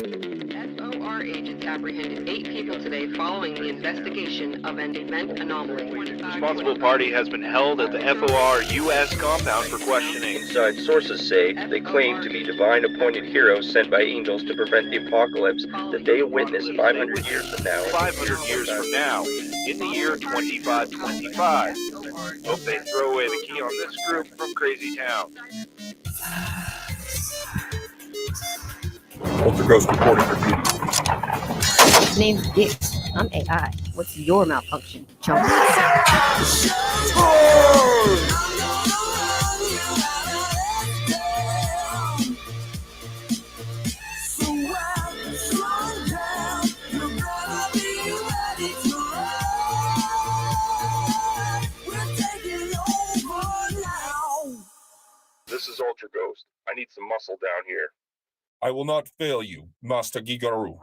FOR agents apprehended 8 people today following the investigation of an event anomaly. Responsible party has been held at the FOR U.S. compound for questioning. Inside sources say they claim to be divine appointed heroes sent by angels to prevent the apocalypse that they witness 500 years from now. 500 years from now, in the year 2525. Hope they throw away the key on this group from Crazy Town. Ultra Ghost reporting for duty. Name's Dick. I'm AI. What's your malfunction, chump? This is Ultra Ghost. I need some muscle down here. I will not fail you, Master Gigaru.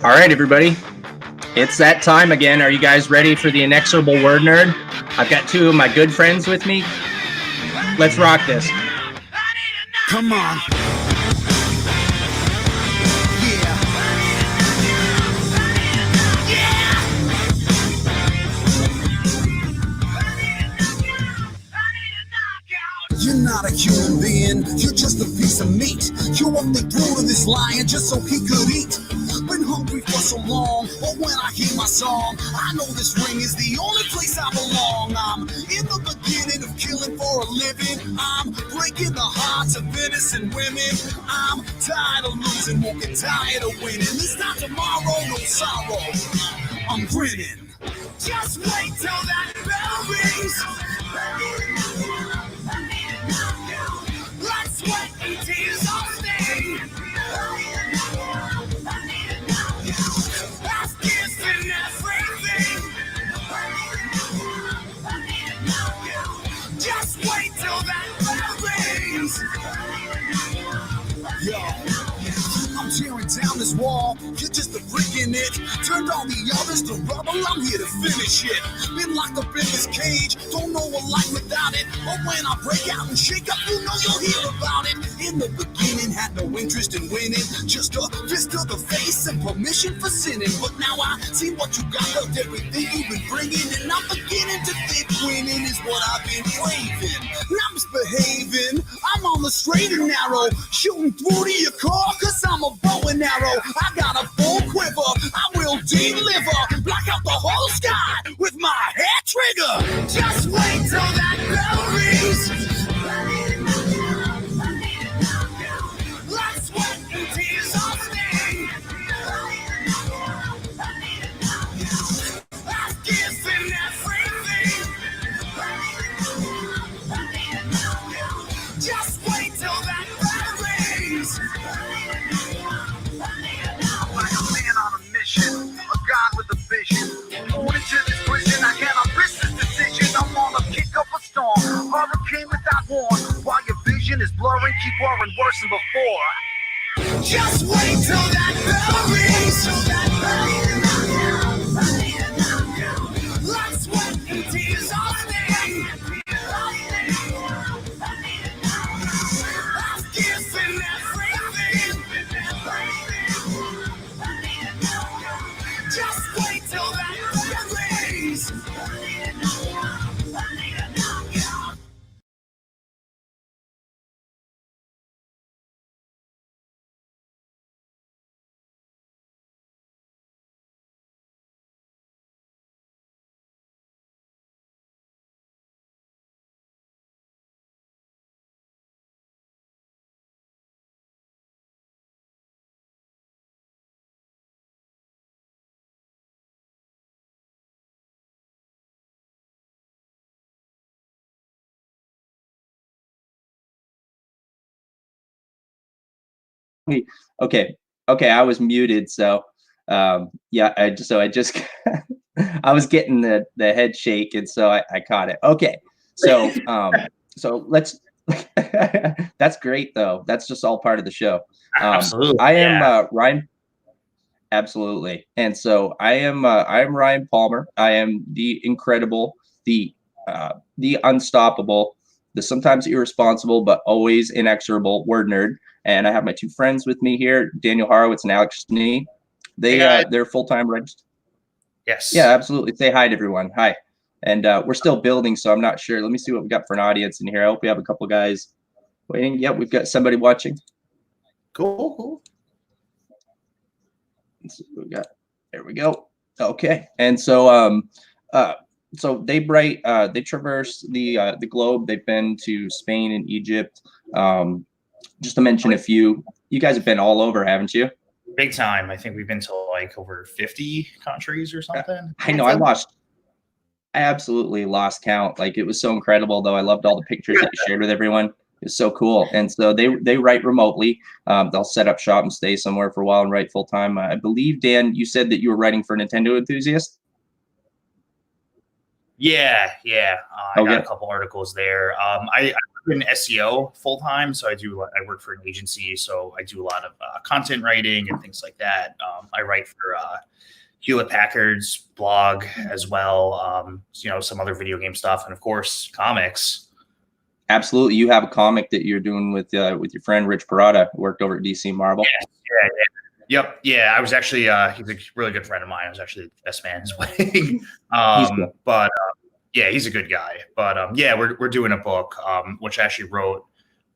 All right, everybody. It's that time again. Are you guys ready for the Inexorable WordNerd? I've got two of my good friends with me. Let's rock this. Come on. You're not a human being, you're just a piece of meat. You only threw to this lion just so he could eat. Been hungry for so long, but when I hear my song, I know this ring is the only place I belong. I'm in the beginning of killing for a living. I'm breaking the hearts of innocent women. I'm tired of losing, won't get tired of winning. This time tomorrow, no sorrow, I'm grinning. Just wait till that bell rings. Blood, sweat, and tears all stay. I've kissed and everything. Just wait till that bell rings. Yo, I'm tearing down this wall. You're just a brick in it. Turned all the others to rubble. I'm here to finish it. Been locked up in this cage. Don't know a life without it. But when I break out and shake up, you know you'll hear about it. In the beginning, had no interest in winning. Just a fist to the face and permission for sinning. But now I see what you got, loved everything you've been bringing. And I'm beginning to think winning is what I've been craving. Not misbehaving. I'm on the straight and narrow. Shooting through to your car, cause I'm a bow and arrow. I got a full quiver. I will deliver. Block out the whole sky with my hair trigger. Just wait till that bell rings. Blood, sweat, and tears all sting. I've kissed and everything. Just wait till that bell rings. I'm like a man on a mission, a god with a vision. Born into this prison, I cannot risk this decision. I'm on a kick up a storm, hurricane without warn. While your vision is blurring, keep worrying worse than before. Just wait till that bell rings. Blood, sweat, and tears all sting. I've kissed and everything. Just wait till that bell rings. Okay, Okay, I was muted, so yeah, I just I was getting the head shake, and so I caught it. Okay, so so let's. That's great, though. That's just all part of the show. Absolutely, I am yeah. Ryan. Absolutely, and so I am Ryan Palmer. I am the incredible, the unstoppable, the sometimes irresponsible but always inexorable word nerd. And I have my two friends with me here, Daniel Horowitz and Alex Schnee. They're full-time registered. Yes. Yeah, absolutely. Say hi to everyone. Hi. And we're still building, so I'm not sure. Let me see what we got for an audience in here. I hope we have a couple guys waiting. Yep, we've got somebody watching. Cool. Let's see what we got. There we go. Okay. And so so they traverse the globe. They've been to Spain and Egypt. Just to mention a few, you guys have been all over, haven't you? Big time. I think we've been to like over 50 countries or something. I know. I absolutely lost count. Like, it was so incredible, though. I loved all the pictures that you shared with everyone. It was so cool. And so they write remotely. They'll set up shop and stay somewhere for a while and write full time. I believe, Dan, you said that you were writing for NintendoEnthusiast. Yeah. I got a couple articles there. I in SEO full time, so I work for an agency, so I do a lot of content writing and things like that. I write for Hewlett Packard's blog as well. Some other video game stuff, and of course comics. Absolutely, you have a comic that you're doing with your friend Rich Parada, who worked over at DC Marvel. Yeah. Yep. Yeah, I was actually he's a really good friend of mine. I was actually the best man in his wedding. But yeah, he's a good guy. But yeah, we're doing a book, which I actually wrote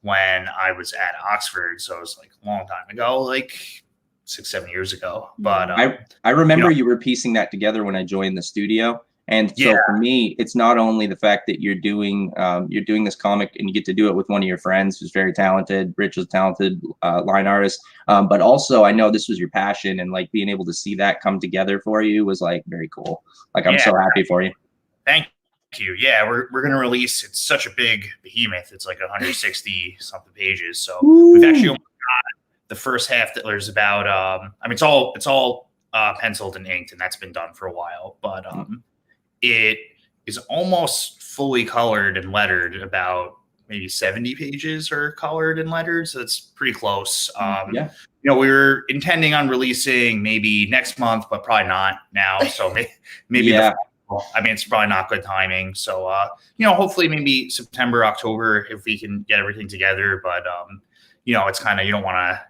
when I was at Oxford. So it was like a long time ago, like 6-7 years ago. But I remember you were piecing that together when I joined the studio. And so for me, it's not only the fact that you're doing this comic and you get to do it with one of your friends who's very talented. Rich is a talented line artist, but also I know this was your passion, and like being able to see that come together for you was like very cool. Like, I'm so happy for you. Thank you. Yeah, we're going to release. It's such a big behemoth. It's like 160 something pages. So we've actually got the first half that there's about. It's all penciled and inked, and that's been done for a while. But it is almost fully colored and lettered. About maybe 70 pages are colored and lettered, so it's pretty close. We were intending on releasing maybe next month, but probably not now. So maybe it's probably not good timing. So hopefully maybe September, October, if we can get everything together. But it's kind of, you don't want to,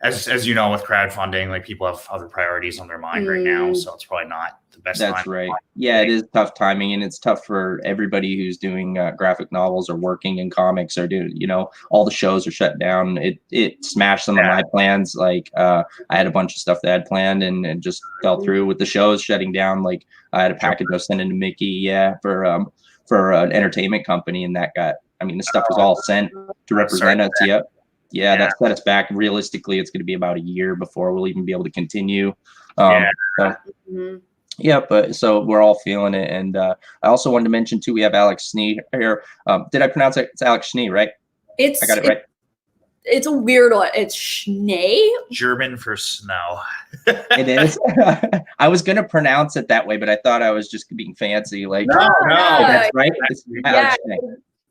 as you know, with crowdfunding, like, people have other priorities on their mind right now, so it's probably not the best time. That's right. Yeah, it is tough timing, and it's tough for everybody who's doing graphic novels or working in comics or doing, all the shows are shut down. It smashed some of my plans. Like, I had a bunch of stuff that I had planned and just fell through with the shows shutting down. Like, I had a package I was sending to Mickey, for an entertainment company, and that got, the stuff was all sent to represent us. Yep. Yeah, that set us back. Realistically, it's going to be about a year before we'll even be able to continue. But so we're all feeling it. And I also wanted to mention, too, we have Alex Schnee here. Did I pronounce it? It's Alex Schnee, right? I got it right. It's a weird one. It's Schnee. German for snow. It is. I was going to pronounce it that way, but I thought I was just being fancy. Like, no, that's right. It's Alex Schnee.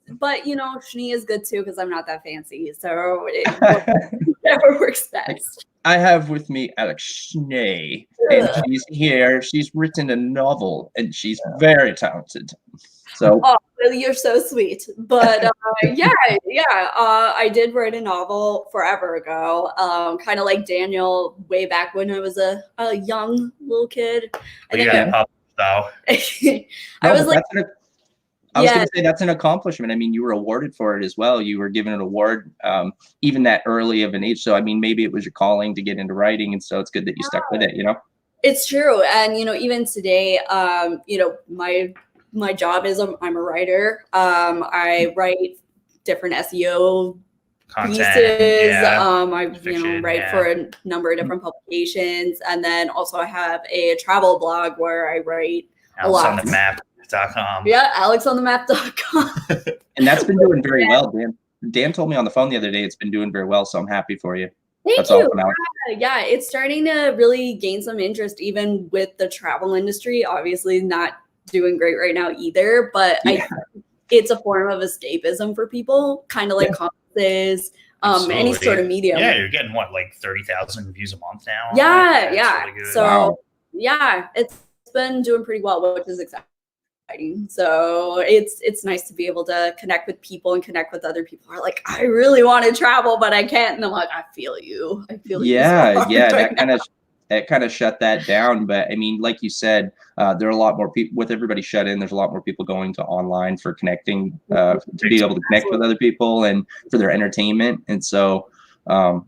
But Schnee is good too, because I'm not that fancy, so whatever works best. I have with me Alex Schnee, and she's here. She's written a novel, and she's very talented. So, you're so sweet. But I did write a novel forever ago, kind of like Daniel, way back when I was a young little kid. I was going to say that's an accomplishment. You were awarded for it as well. You were given an award even that early of an age. So, maybe it was your calling to get into writing. And so it's good that you stuck with it, It's true. And, even today, my job is I'm a writer. I write different SEO content, pieces. I write for a number of different publications. And then also I have a travel blog where I write a lot. On the map.com. Yeah, alexonthemap.com. And that's been doing very well, Dan. Dan told me on the phone the other day it's been doing very well, so I'm happy for you. Thank That's you. awesome, Alex. Yeah, it's starting to really gain some interest, even with the travel industry. Obviously, not doing great right now either, but it's a form of escapism for people, kind of like conferences, any sort of medium. Yeah, you're getting what, like 30,000 views a month now? Yeah. Really good. So yeah, it's been doing pretty well, which is exciting. So it's nice to be able to connect with people and connect with other people who are like, I really want to travel, but I can't. And I'm like, I feel you. That kind of shut that down. But I mean, like you said, there are a lot more people with everybody shut in. There's a lot more people going to online for connecting, to be able to connect with other people and for their entertainment. And so, I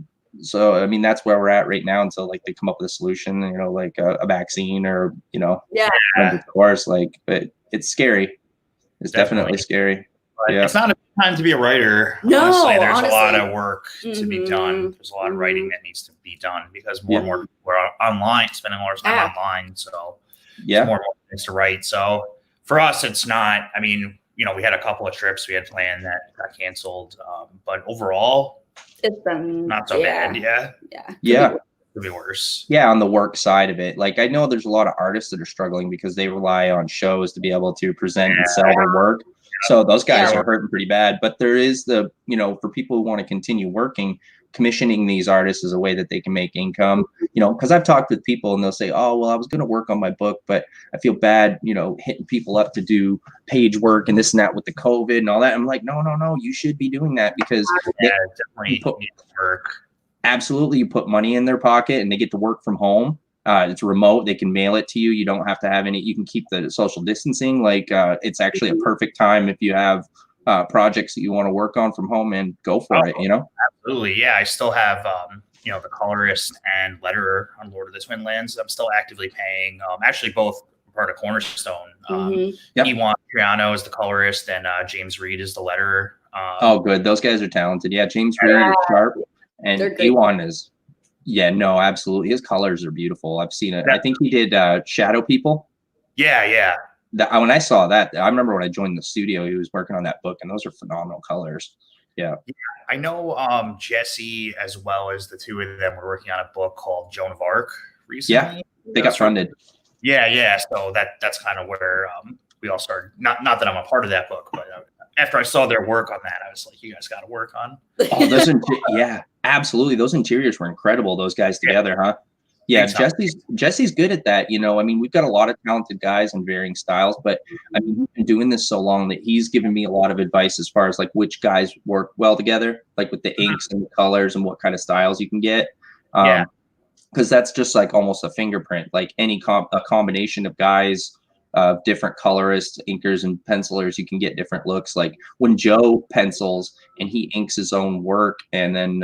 mean, that's where we're at right now until like they come up with a solution, you know, like a vaccine or, you know, of course, like, but it's scary. It's definitely scary. But it's not a time to be a writer. No, honestly, there's honestly. a lot of work to be done. There's a lot of writing that needs to be done because more and more people are online, spending a lot of time online. So there's more and more things to write. So for us, it's not, I mean, you know, we had a couple of trips we had planned that got canceled. But overall, it's been not so bad. Could be worse. Yeah, on the work side of it. Like I know there's a lot of artists that are struggling because they rely on shows to be able to present and sell their work. So those guys are hurting pretty bad. But there is the, you know, for people who want to continue working, commissioning these artists is a way that they can make income, you know, because I've talked with people and they'll say, oh, well, I was going to work on my book, but I feel bad, you know, hitting people up to do page work and this and that with the COVID and all that. I'm like, no, you should be doing that because definitely work. Absolutely. You put money in their pocket and they get to work from home. It's remote. They can mail it to you. You don't have to have any, you can keep the social distancing. Like it's actually a perfect time if you have projects that you want to work on from home and go for it, you know? Absolutely. Yeah. I still have, you know, the colorist and letterer on Lord of the Twin Lands. I'm still actively paying, actually both part of Cornerstone. Iwan Triano is the colorist and James Reed is the letterer. Oh, good. Those guys are talented. Yeah. James Reed is sharp and Iwan is, no, absolutely. His colors are beautiful. I've seen it. I think he did Shadow People. Yeah. When I saw that, I remember when I joined the studio, he was working on that book, and those are phenomenal colors. Yeah. I know Jesse, as well as the two of them, were working on a book called Joan of Arc recently. Yeah, they got funded. Yeah. So that's kind of where we all started. Not that I'm a part of that book, but after I saw their work on that, I was like, you guys got to work on. Oh, those absolutely. Those interiors were incredible. Those guys together, huh? Yeah, Jesse's good at that. You know, I mean, we've got a lot of talented guys in varying styles, but I mean, he's been doing this so long that he's given me a lot of advice as far as like which guys work well together, like with the inks and the colors and what kind of styles you can get. Because that's just like almost a fingerprint. Like any a combination of guys, different colorists, inkers, and pencilers, you can get different looks. Like when Joe pencils and he inks his own work, and then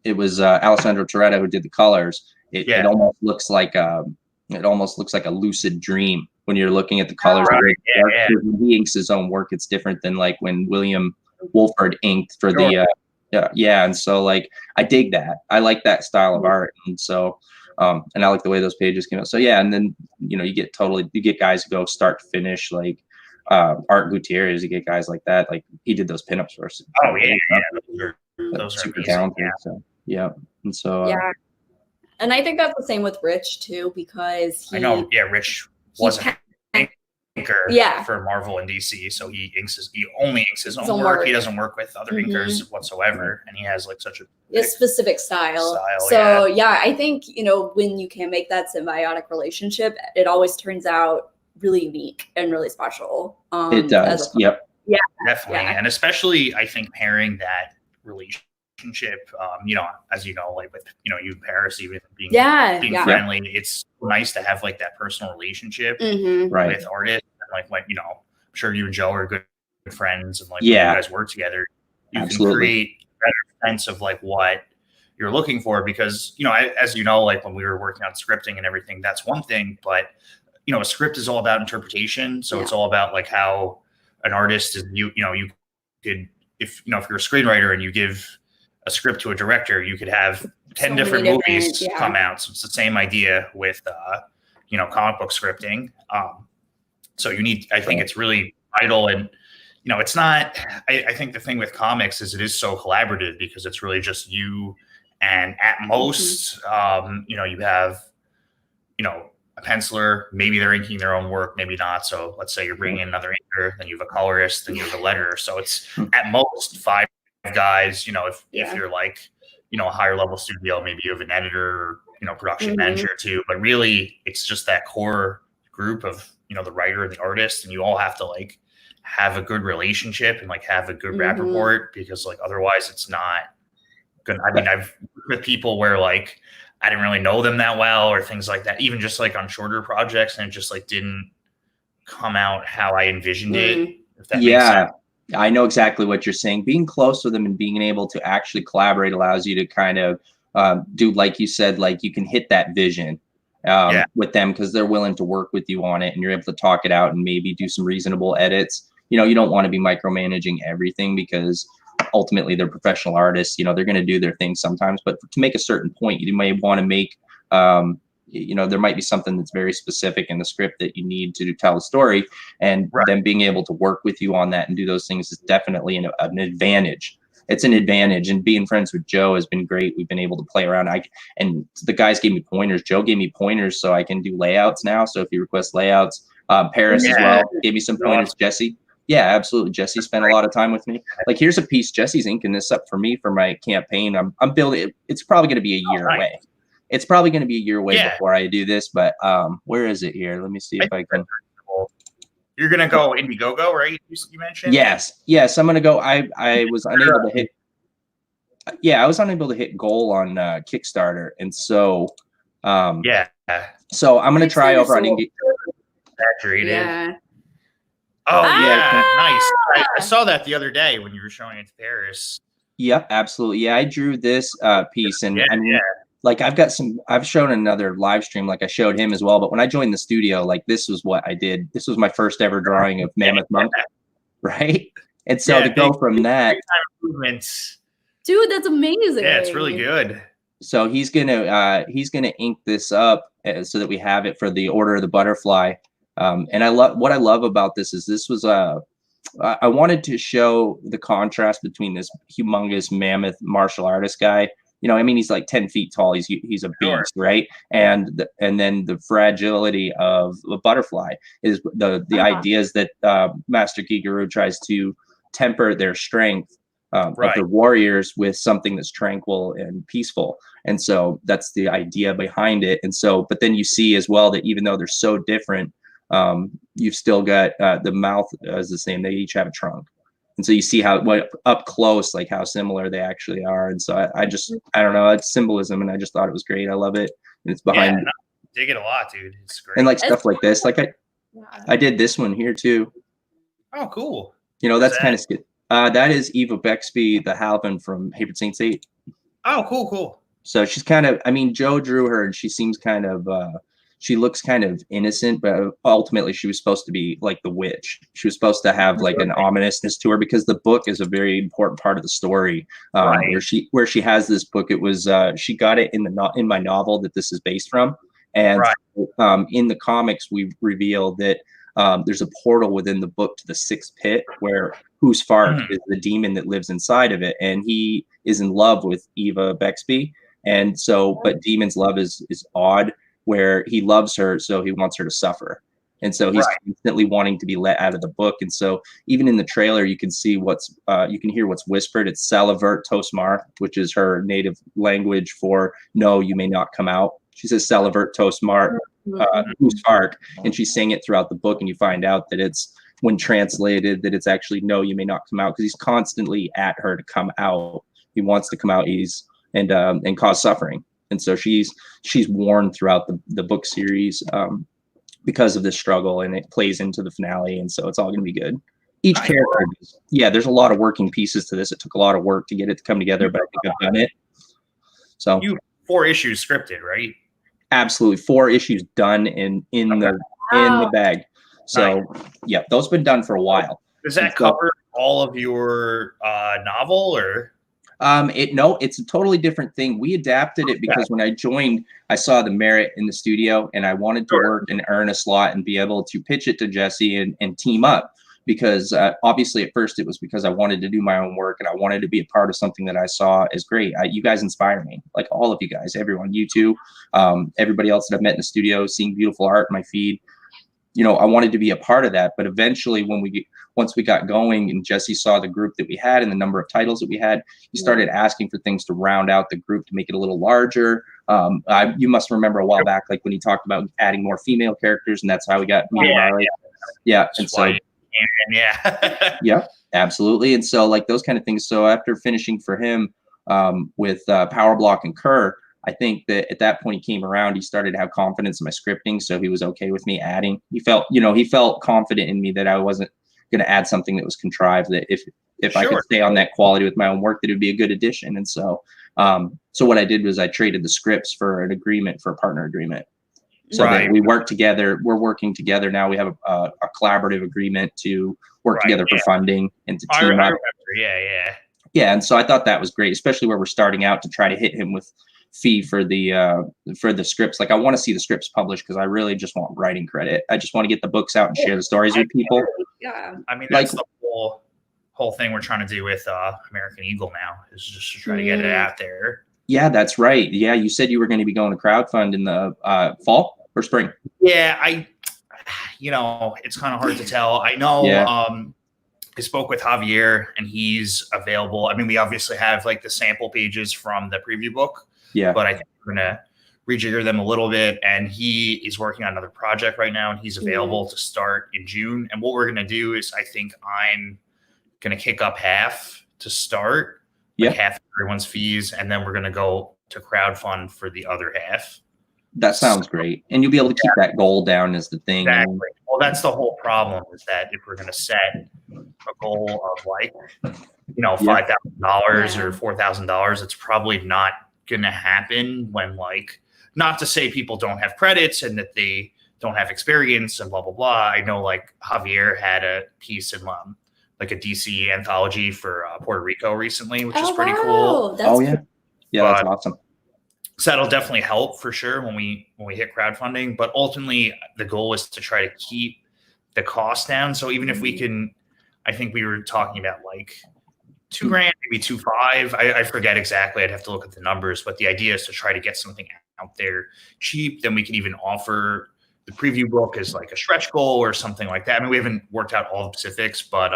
it was Alessandro Toretta who did the colors. It almost looks like a lucid dream when you're looking at the colors. When he inks his own work, it's different than like when William Wolford inked for the and so like I dig that. I like that style of art, and so and I like the way those pages came out. So yeah, and then you know you get guys who go start to finish, like Art Gutierrez. You get guys like that, like he did those pinups for us. Oh yeah. Those are super talented. So, and so and I think that's the same with Rich too, because Rich was an inker for Marvel and DC, so he only inks his own work. He doesn't work with other inkers whatsoever, and he has like such a specific style. So I think, you know, when you can make that symbiotic relationship, it always turns out really unique and really special. It does. Yeah, definitely. And especially I think pairing that relationship, you know, as you know, like with, you know, you Paris, even being friendly, it's nice to have like that personal relationship with artists. And like when, you know, I'm sure you and Joe are good friends, and like when you guys work together, you can create a better sense of like what you're looking for, because, you know, as you know, like when we were working on scripting and everything, that's one thing, but you know, a script is all about interpretation. So it's all about like how an artist is, you could, if you're a screenwriter and you give a script to a director, you could have 10 different movies come out. So it's the same idea with, you know, comic book scripting. So you need, I think it's really vital, and you know, it's not, I think the thing with comics is it is so collaborative because it's really just you and at most, you know, you have, you know, a penciler, maybe they're inking their own work, maybe not. So let's say you're bringing in another inker, then you have a colorist, then you have a letterer. So it's at most 5 guys, you know, if you're like, you know, a higher level studio, maybe you have an editor, or, you know, production manager too. But really it's just that core group of, you know, the writer and the artist, and you all have to like have a good relationship and like have a good rapport, because like otherwise it's not good. I mean, I've worked with people where like I didn't really know them that well or things like that, even just like on shorter projects, and it just like didn't come out how I envisioned it. If that makes sense. I know exactly what you're saying. Being close with them and being able to actually collaborate allows you to kind of do, like you said, like you can hit that vision with them because they're willing to work with you on it, and you're able to talk it out and maybe do some reasonable edits. You know, you don't want to be micromanaging everything because ultimately they're professional artists. You know, they're going to do their thing sometimes, but to make a certain point, you may want to make, you know, there might be something that's very specific in the script that you need to tell a story, and them being able to work with you on that and do those things is definitely an advantage. It's an advantage, and being friends with Joe has been great. We've been able to play around. And the guys gave me pointers. Joe gave me pointers so I can do layouts now. So if you request layouts, Paris as well gave me some pointers. Jesse. Yeah, absolutely. Jesse spent a lot of time with me. Like, here's a piece. Jesse's inking this up for me for my campaign. I'm building it. It's probably going to be a year away. It's probably going to be a year away before I do this. But where is it here? Let me see if I can. You're going to go Indiegogo, right? You mentioned? Yes. I'm going to go. I was unable to hit. Yeah, I was unable to hit goal on Kickstarter. And so, so I'm going to try over on Indiegogo. Saturated. Oh, yeah. Nice. I saw that the other day when you were showing it to Paris. Yep, absolutely. Yeah, I drew this piece, and I mean, like I've shown another live stream, like I showed him as well. But when I joined the studio, like this was what I did. This was my first ever drawing of Mammoth Monk, right? And so to go from that, dude, that's amazing. Yeah, it's really good. So he's gonna ink this up so that we have it for the Order of the Butterfly. And what I love about this is this was I wanted to show the contrast between this humongous mammoth martial artist guy. You know, I mean, he's like 10 feet tall. He's a beast, right? And then the fragility of a butterfly is the ideas that Master Gigaru tries to temper their strength of the warriors with something that's tranquil and peaceful. And so that's the idea behind it. And so, but then you see as well that even though they're so different, you've still got the mouth is the same. They each have a trunk. And so you see how up close, like how similar they actually are. And so I don't know, it's symbolism, and I just thought it was great. I love it. And it's behind. Yeah, dig it a lot, dude. It's great. And like stuff like this, like I did this one here too. Oh, cool. You know, that's kind of good. That is Eva Bexby, the Halvin from Hatred Saints 8. Oh, cool. So she's kind of, I mean, Joe drew her, and she seems kind of, she looks kind of innocent, but ultimately she was supposed to be like the witch. She was supposed to have like an ominousness to her, because the book is a very important part of the story. Where she has this book, it was she got it in my novel that this is based from, and in the comics we reveal that there's a portal within the book to the sixth pit, where Husfark is the demon that lives inside of it, and he is in love with Eva Bexby, and so but Demon's love is odd, where he loves her, so he wants her to suffer. And so he's constantly wanting to be let out of the book. And so even in the trailer, you can see you can hear what's whispered. It's Salavert Tosmar, which is her native language for no, you may not come out. She says Salavert Tosmar, Usfark, and she's saying it throughout the book. And you find out that it's, when translated, that it's actually no, you may not come out, because he's constantly at her to come out. He wants to come out, and cause suffering. And so she's worn throughout the book series because of this struggle, and it plays into the finale. And so it's all going to be good. Each character, there's a lot of working pieces to this. It took a lot of work to get it to come together, but I think I've done it. So 4 issues scripted, right? Absolutely, 4 issues done in the bag. So yeah, those have been done for a while. Does that cover all of your novel, or? It's a totally different thing. We adapted it because when I joined, I saw the merit in the studio, and I wanted to work and earn a slot and be able to pitch it to Jesse and team up. because obviously at first it was because I wanted to do my own work and I wanted to be a part of something that I saw as great. You guys inspire me, like all of you guys, everyone, you too, everybody else that I've met in the studio, seeing beautiful art in my feed. You know, I wanted to be a part of that. But eventually once we got going and Jesse saw the group that we had and the number of titles that we had, he started asking for things to round out the group to make it a little larger. You must remember a while back, like when he talked about adding more female characters, and that's how we got me and Riley. Yeah. And so, yeah, absolutely. And so like those kind of things. So after finishing for him with Power Block and Kerr, I think that at that point he came around, he started to have confidence in my scripting. So he was okay with me adding. He felt confident in me that I wasn't going to add something that was contrived, that if I could stay on that quality with my own work, that it would be a good addition. And so, so what I did was I traded the scripts for an agreement, for a partner agreement. So that we work together. We're working together now. We have a collaborative agreement to work together for funding and to team up. Yeah. And so I thought that was great, especially where we're starting out, to try to hit him with fee for the scripts. Like I want to see the scripts published because I really just want writing credit. I just want to get the books out and share the stories with people. Yeah. I mean, that's the whole thing we're trying to do with American Eagle now, is just to try to get it out there. Yeah, that's right. Yeah, you said you were going to be going to crowdfund in the fall or spring. Yeah, it's kind of hard to tell. I know. I spoke with Javier and he's available. I mean, we obviously have like the sample pages from the preview book. Yeah. But I think we're going to rejigger them a little bit. And he is working on another project right now and he's available to start in June. And what we're going to do is I think I'm going to kick up half to start, like half of everyone's fees. And then we're going to go to crowdfund for the other half. That sounds great. And you'll be able to keep that goal down as the thing. Exactly. Well, that's the whole problem, is that if we're going to set a goal of like, $5,000 or $4,000, it's probably not going to happen when, like, not to say people don't have credits and that they don't have experience and blah, blah, blah. I know like Javier had a piece in like a DC anthology for Puerto Rico recently, which is pretty cool. That's awesome. So that'll definitely help for sure when we hit crowdfunding. But ultimately, the goal is to try to keep the cost down. So even if we can, I think we were talking about like $2,000, maybe $2,500. I forget exactly. I'd have to look at the numbers. But the idea is to try to get something out there cheap. Then we can even offer the preview book as like a stretch goal or something like that. I mean, we haven't worked out all the specifics, but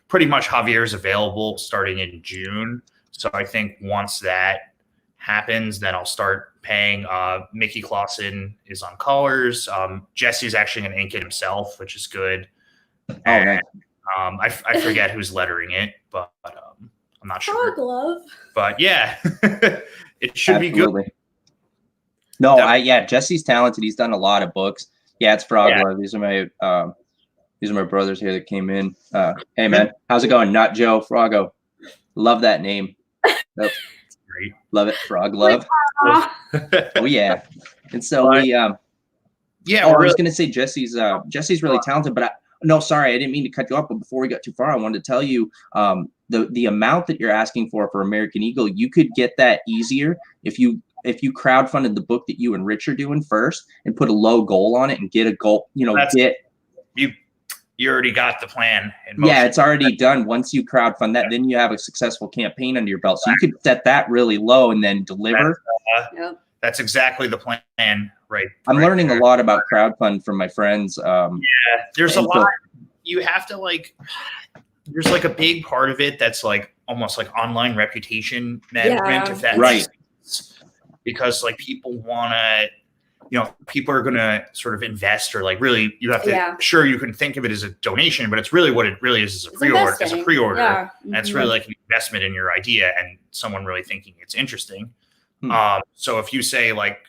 pretty much Javier is available starting in June. So I think once that happens, then I'll start paying. Mickey Clausen is on colors. Jesse's actually going to ink it himself, which is good. And, I forget who's lettering it, but I'm not sure. Frog Love. But yeah, it should be good. No, Jesse's talented. He's done a lot of books. Yeah, it's Frog Love. These are my brothers here that came in. Hey man, how's it going? Not Joe, Froggo. Love that name. That's great. Love it, Frog Love. Oh yeah. And so I was gonna say Jesse's really talented, but no, sorry, I didn't mean to cut you off. But before we got too far, I wanted to tell you the amount that you're asking for American Eagle, you could get that easier if you crowdfunded the book that you and Rich are doing first and put a low goal on it and get a goal. You already got the plan in motion. Yeah, it's already done. Once you crowdfund that, then you have a successful campaign under your belt. So you could set that really low and then deliver. That's exactly the plan, right? I'm learning a lot about crowdfund from my friends. There's a lot. You have to there's like a big part of it that's like almost like online reputation management, if that makes sense. Because like people want to, people are going to sort of invest, or like really you have to, sure, you can think of it as a donation, but it's really what it really is a pre-order. It's a pre-order. Yeah. And it's really like an investment in your idea and someone really thinking it's interesting. So if you say like,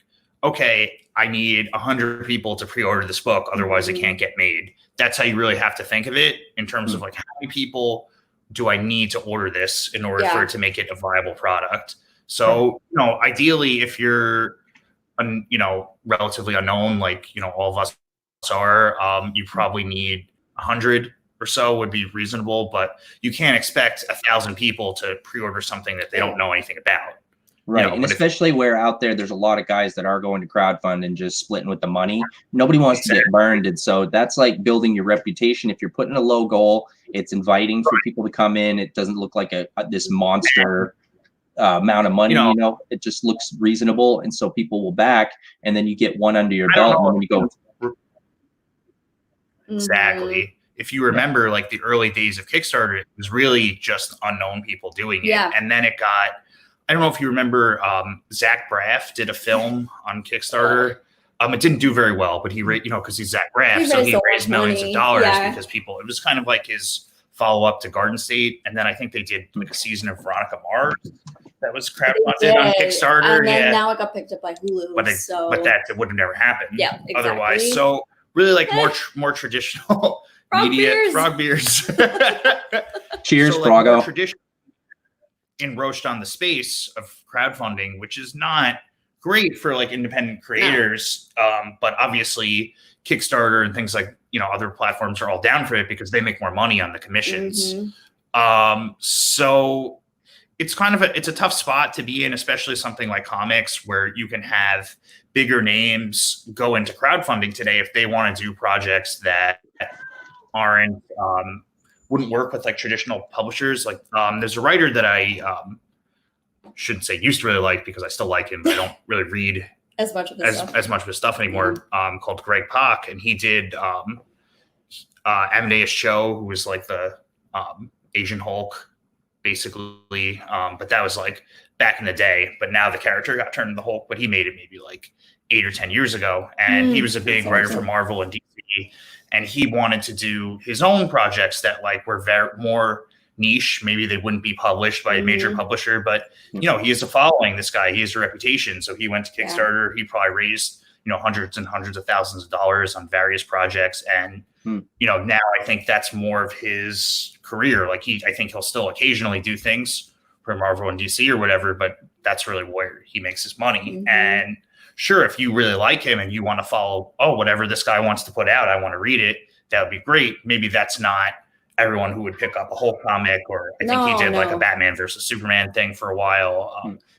okay, I need 100 people to pre-order this book, otherwise it can't get made. That's how you really have to think of it in terms of like, how many people do I need to order this in order for it to make it a viable product? So, ideally, if you're, relatively unknown, like, all of us are, you probably need 100 or so would be reasonable, but you can't expect 1,000 people to pre-order something that they don't know anything about. Right. You know, and especially where out there's a lot of guys that are going to crowdfund and just splitting with the money. Nobody wants to get burned. And so that's like building your reputation. If you're putting a low goal, it's inviting for people to come in. It doesn't look like this monster amount of money, you know, it just looks reasonable. And so people will back, and then you get one under your belt. And then you go. Exactly. If you remember, like the early days of Kickstarter, it was really just unknown people doing it. And then it got, I don't know if you remember, Zach Braff did a film on Kickstarter. It didn't do very well, but he, because he's Zach Braff, so he raised millions of dollars because people, it was kind of like his follow-up to Garden State. And then I think they did like a season of Veronica Mars that was crowdfunded on Kickstarter. And then now it got picked up by Hulu. But that would have never happened otherwise. So really like more traditional media. Frog beers. Cheers, so Froggo. More traditional enroached on the space of crowdfunding, which is not great for like independent creators. But obviously Kickstarter and things like, other platforms are all down for it because they make more money on the commissions. So it's kind of it's a tough spot to be in, especially something like comics where you can have bigger names go into crowdfunding today if they want to do projects that aren't wouldn't work with like traditional publishers. Like there's a writer that I shouldn't say used to really like because I still like him, but I don't really read as much of his stuff anymore. Called Greg Pak, and he did Amadeus Cho, who was like the Asian Hulk, basically. But that was like back in the day. But now the character got turned into Hulk, but he made it maybe like 8 or 10 years ago, and he was a big writer for Marvel and DC. And he wanted to do his own projects that like were very more niche. Maybe they wouldn't be published by a major publisher, but he has a following. This guy, he has a reputation. So he went to Kickstarter. He probably raised hundreds and hundreds of thousands of dollars on various projects. And now I think that's more of his career. Like I think he'll still occasionally do things for Marvel and DC or whatever, but that's really where he makes his money. And sure, if you really like him and you want to follow, whatever this guy wants to put out, I want to read it, that would be great. Maybe that's not everyone who would pick up a whole comic, or I think he did like a Batman versus Superman thing for a while.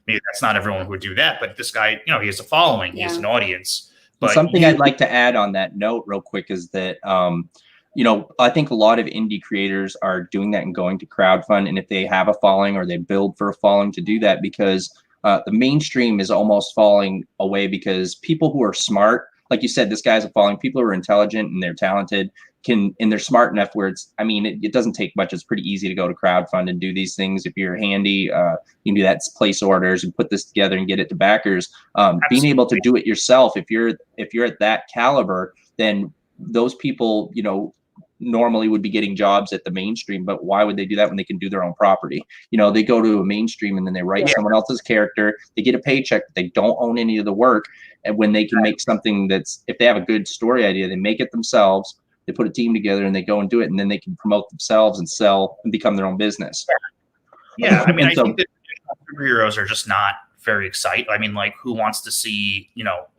Maybe that's not everyone who would do that, but this guy, he has a following, he has an audience. But something I'd like to add on that note real quick is that, I think a lot of indie creators are doing that and going to crowdfund. And if they have a following or they build for a following to do that, because the mainstream is almost falling away because people who are smart, like you said, this guy's a following, people who are intelligent and they're talented and they're smart enough where it doesn't take much. It's pretty easy to go to crowdfund and do these things. If you're handy, you can do that, place orders and put this together and get it to backers. Being able to do it yourself, if you're at that caliber, then those people, normally would be getting jobs at the mainstream, but why would they do that when they can do their own property? They go to a mainstream and then they write someone else's character, they get a paycheck, but they don't own any of the work. And when they can make something if they have a good story idea, they make it themselves, they put a team together and they go and do it, and then they can promote themselves and sell and become their own business. I think that superheroes are just not very exciting. I mean, like, who wants to see,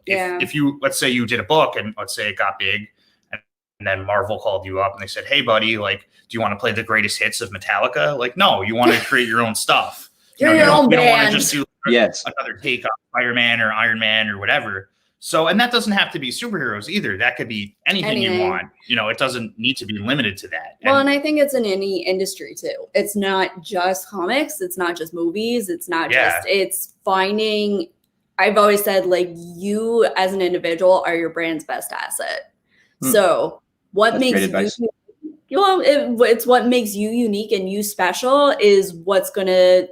if you, let's say you did a book and let's say it got big, and then Marvel called you up and they said, "Hey, buddy, like, do you want to play the greatest hits of Metallica?" Like, no, you want to create your own stuff. You don't want to just do another take on Spider-Man or Iron Man or whatever. So, and that doesn't have to be superheroes either. That could be anything you want. It doesn't need to be limited to that. And I think it's in any industry too. It's not just comics. It's not just movies. It's not it's finding, I've always said, like, you as an individual are your brand's best asset. So what makes you, it's what makes you unique and you special is what's going to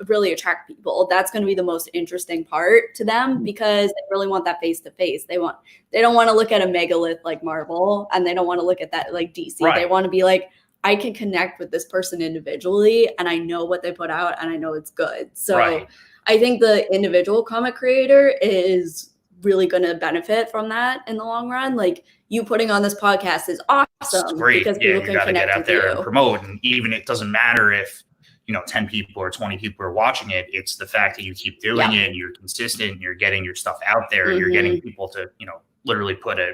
really attract people. That's going to be the most interesting part to them because they really want that face to face. They don't want to look at a megalith like Marvel, and they don't want to look at that like DC. They want to be like, I can connect with this person individually and I know what they put out and I know it's good. So I think the individual comic creator is really going to benefit from that in the long run. Like, you putting on this podcast is awesome because people can connect get out there and promote. And even it doesn't matter if 10 people or 20 people are watching it. It's the fact that you keep doing it and you're consistent, you're getting your stuff out there, you're getting people to, literally put a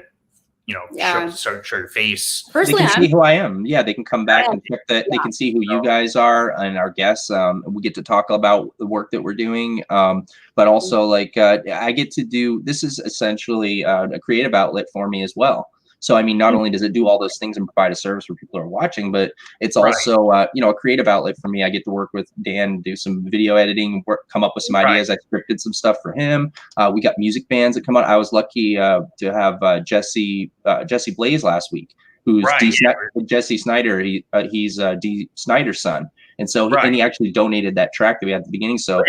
show your face. Personally, they can see who I am. Yeah, they can come back and check that. They can see who you guys are and our guests. We get to talk about the work that we're doing. But also, like, I get to do. This is essentially a creative outlet for me as well. So, I mean, not only does it do all those things and provide a service where people are watching, but it's also, a creative outlet for me. I get to work with Dan, do some video editing, come up with some ideas. I scripted some stuff for him. We got music bands that come out. I was lucky to have Jesse Blaze last week, who's Jesse Snyder. He's D. Snyder's son. And so he actually donated that track that we had at the beginning. So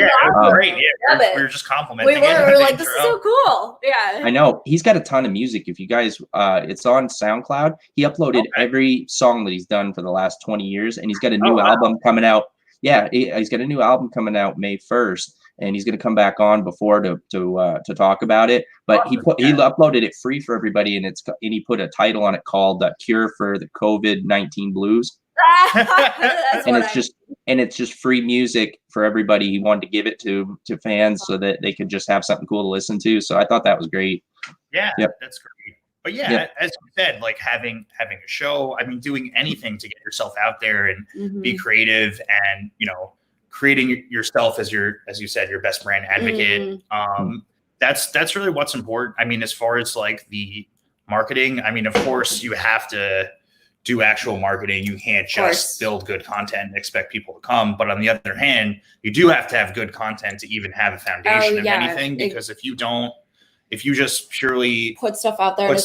great. Yeah, we were just complimenting. We were like, this is so cool. Yeah. I know. He's got a ton of music. If you guys, it's on SoundCloud. He uploaded every song that he's done for the last 20 years, and he's got a new album coming out. Yeah, he's got a new album coming out May 1st, and he's going to come back on before to talk about it. But he uploaded it free for everybody, and he put a title on it called "Cure for the COVID-19 Blues." And it's just free music for everybody. He wanted to give it to fans so that they could just have something cool to listen to. So I thought that was great. Yeah, that's great. But as you said, like having a show, I mean, doing anything to get yourself out there and be creative and, creating yourself as you said, your best brand advocate. That's really what's important. I mean, as far as like the marketing, I mean, of course you have to do actual marketing. You can't just build good content and expect people to come. But on the other hand, you do have to have good content to even have a foundation of anything. Because if you just purely put stuff out there, and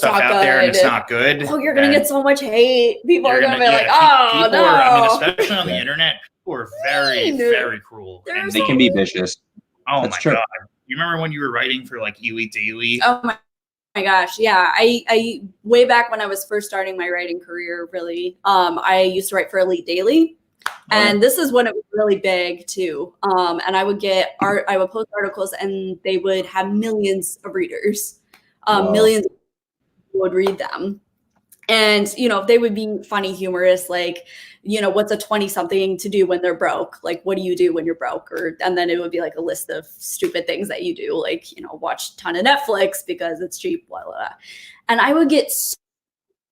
it's not good, you're gonna get so much hate. People are gonna be like, "Oh no!" I mean, especially on the internet, people are very, very cruel. And they can be vicious. Oh my god! You remember when you were writing for like Elite Daily? Oh my gosh, yeah. I way back when I was first starting my writing career, really, I used to write for Elite Daily, and this is when it was really big too. And I would post articles, and they would have millions of readers. Millions of people would read them, and they would be funny, humorous, like, what's a 20-something to do when they're broke? Like, what do you do when you're broke? And then it would be like a list of stupid things that you do, like, watch a ton of Netflix because it's cheap, blah, blah, blah. And I would get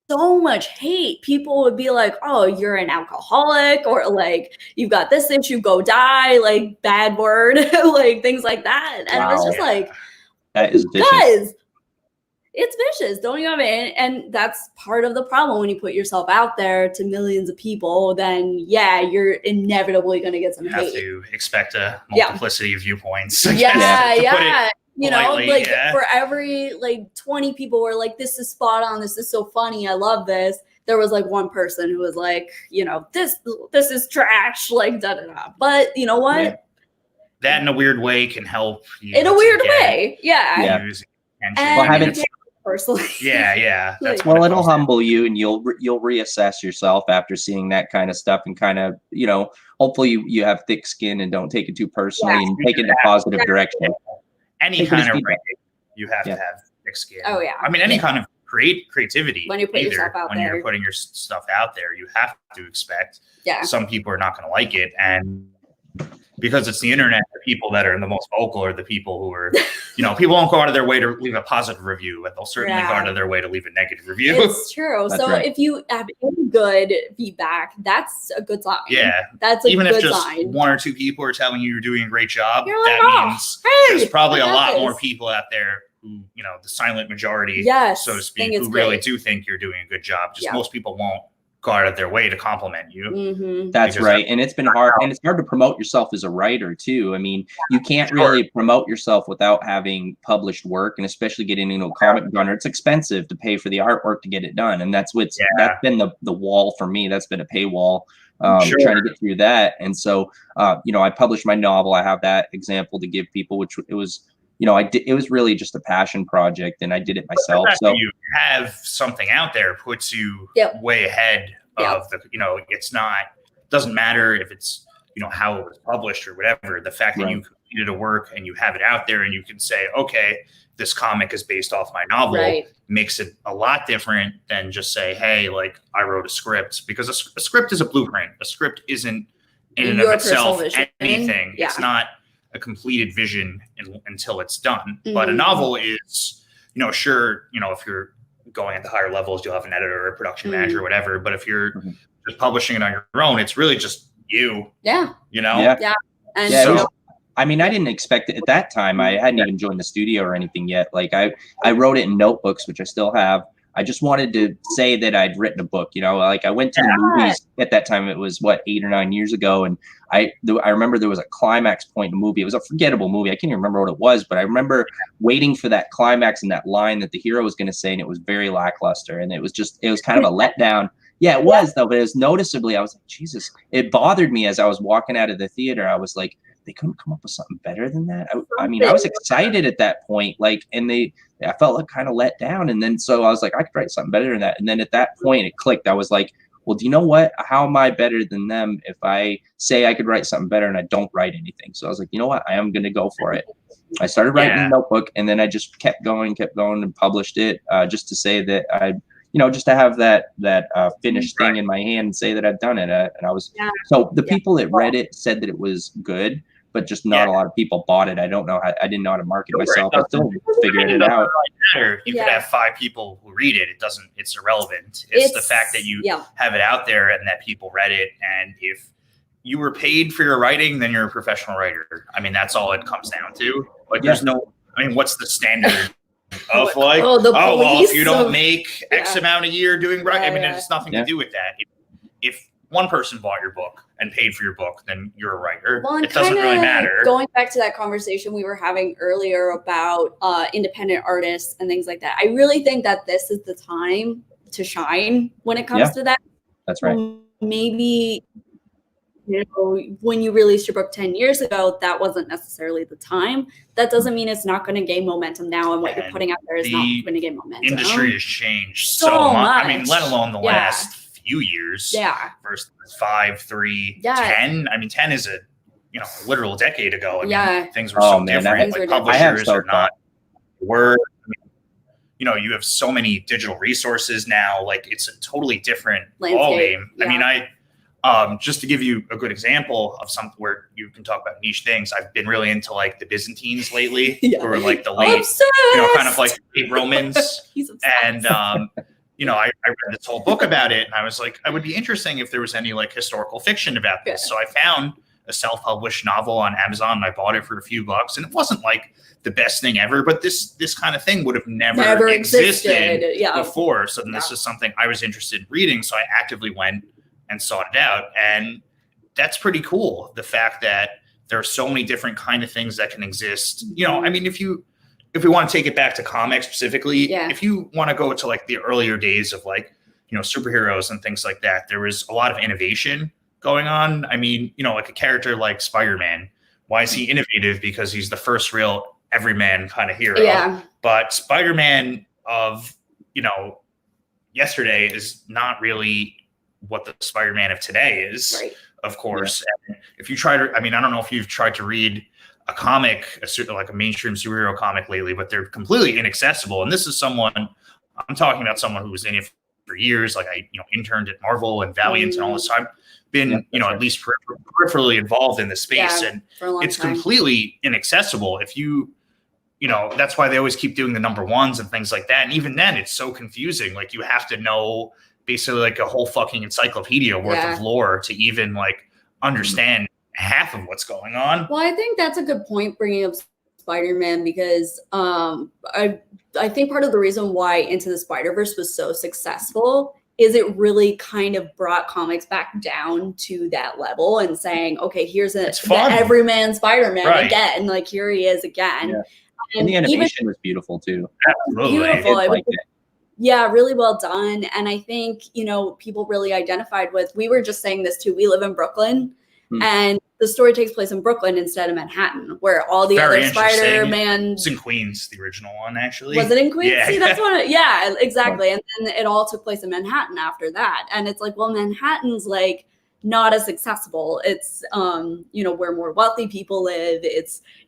so much hate. People would be like, oh, you're an alcoholic, or like, you've got this issue, go die, like, bad word, like things like that. And it was just like, that is vicious. Guys, it's vicious, don't you know what I mean? And that's part of the problem. When you put yourself out there to millions of people, then you're inevitably going to get some hate. You have to expect a multiplicity of viewpoints. For every 20 people were like, this is spot on, this is so funny, I love this, there was like one person who was like, this is trash, like da da da. But you know what? Yeah. That in a weird way can help you. In a weird way. Personally. That's it'll humble you, and you'll reassess yourself after seeing that kind of stuff, and kind of, hopefully you have thick skin and don't take it too personally and take it in a positive direction. Any kind of writing, you have to have thick skin. Oh yeah. I mean, any kind of creativity. When you put yourself out there. When you're putting your stuff out there, you have to expect some people are not going to like it, and because it's the internet, the people that are the most vocal are the people who are, people won't go out of their way to leave a positive review, but they'll certainly go out of their way to leave a negative review. It's true. So if you have any good feedback, that's a good sign. Yeah. That's a Even good if just sign. one or two people are telling you you're doing a great job, You're like, that means there's probably a lot more this. people out there who, the silent majority, so to speak, who really do think you're doing a good job. Just most people won't go out of their way to compliment you. That's right. And it's been hard, and it's hard to promote yourself as a writer too. I mean, you can't really promote yourself without having published work, and especially getting into a comic genre. It's expensive to pay for the artwork to get it done, and that's that's been the wall for me. That's been a paywall, trying to get through that. And so I published my novel. I have that example to give people, which it was it was really just a passion project, and I did it myself. So you have something out there puts you way ahead of the, it's not, doesn't matter if it's, how it was published or whatever. The fact that you completed a work and you have it out there and you can say, okay, this comic is based off my novel, makes it a lot different than just say, hey, like, I wrote a script, because a script is a blueprint. A script isn't in and of itself anything. It's not a completed vision until it's done. But a novel is, sure, if you're going at the higher levels, you'll have an editor or a production manager or whatever. But if you're just publishing it on your own, it's really just you. Yeah. You know? Yeah. And yeah, so, I mean, I didn't expect it at that time. I hadn't even joined the studio or anything yet. Like I wrote it in notebooks, which I still have. I just wanted to say that I'd written a book, you know, like I went to the movies at that time. It was what, 8 or 9 years ago. And I remember there was a climax point in the movie. It was a forgettable movie. I can't even remember what it was, but I remember waiting for that climax and that line that the hero was going to say. And it was very lackluster. And it was kind of a letdown. Yeah, it was though, but it was noticeably, I was like, Jesus, it bothered me as I was walking out of the theater. I was like, they couldn't come up with something better than that. I mean, I was excited at that point, like, and I felt like kind of let down. And then, so I was like, I could write something better than that. And then at that point it clicked. I was like, well, do you know what? How am I better than them if I say I could write something better and I don't write anything? So I was like, you know what? I am going to go for it. I started writing a notebook, and then I just kept going and published it just to say that just to have that finished thing in my hand and say that I've done it. And I was, so the people that read it said that it was good, but just not a lot of people bought it. I don't know how, I didn't know how to market myself. I still figured it out. You could have 5 people who read it. It's irrelevant. It's the fact that you have it out there and that people read it. And if you were paid for your writing, then you're a professional writer. I mean, that's all it comes down to. Like there's what's the standard of like, well, if you don't make X amount a year doing writing, I mean, there's nothing to do with that. If one person bought your book and paid for your book, then you're a writer. Well, it doesn't really matter. Going back to that conversation we were having earlier about independent artists and things like that, I really think that this is the time to shine when it comes to that. That's right. Maybe, when you released your book 10 years ago, that wasn't necessarily the time. That doesn't mean it's not going to gain momentum now, and what you're putting out there is not going to gain momentum. Industry has changed so much. I mean, let alone the last few years. Versus 5, 3, 10. I mean, 10 is a literal decade ago. I mean, things were so different. Like publishers are not Word. You have so many digital resources now. Like it's a totally different ballgame. I mean, just to give you a good example of something where you can talk about niche things, I've been really into like the Byzantines lately, or like the late, kind of like late Romans. And, I read this whole book about it, and I was like, it would be interesting if there was any like historical fiction about this. So I found a self-published novel on Amazon, and I bought it for a few bucks, and it wasn't like the best thing ever, but this kind of thing would have never existed before. So then this is something I was interested in reading. So I actively went and sought it out. And that's pretty cool. The fact that there are so many different kind of things that can exist. I mean, if we want to take it back to comics specifically, if you want to go to like the earlier days of like, superheroes and things like that, there was a lot of innovation going on. I mean, like a character like Spider-Man, why is he innovative? Because he's the first real everyman kind of hero. Yeah. But Spider-Man of, yesterday is not really what the Spider-Man of today is, of course. And if you try to, I mean, I don't know if you've tried to read a comic, like a mainstream superhero comic lately, but they're completely inaccessible. And this is I'm talking about someone who was in it for years. Like I, interned at Marvel and Valiant and all this time, been, at least peripherally involved in the space, and it's completely inaccessible. If you, that's why they always keep doing the number ones and things like that. And even then it's so confusing. Like you have to know basically like a whole fucking encyclopedia worth of lore to even like understand half of what's going on. Well, I think that's a good point bringing up Spider-Man, because I think part of the reason why Into the Spider-Verse was so successful is it really kind of brought comics back down to that level and saying, okay, here's the everyman Spider-Man again. Like here he is again. Yeah. And the animation was beautiful too. Absolutely. Beautiful. Yeah, really well done. And I think, people really identified with, we were just saying this too, we live in Brooklyn and the story takes place in Brooklyn instead of Manhattan, where all the other Spider-Man. It's in Queens, the original one, actually. Was it in Queens? Yeah. See, that's exactly. And then it all took place in Manhattan after that. And it's like, well, Manhattan's like not as accessible. It's, where more wealthy people live.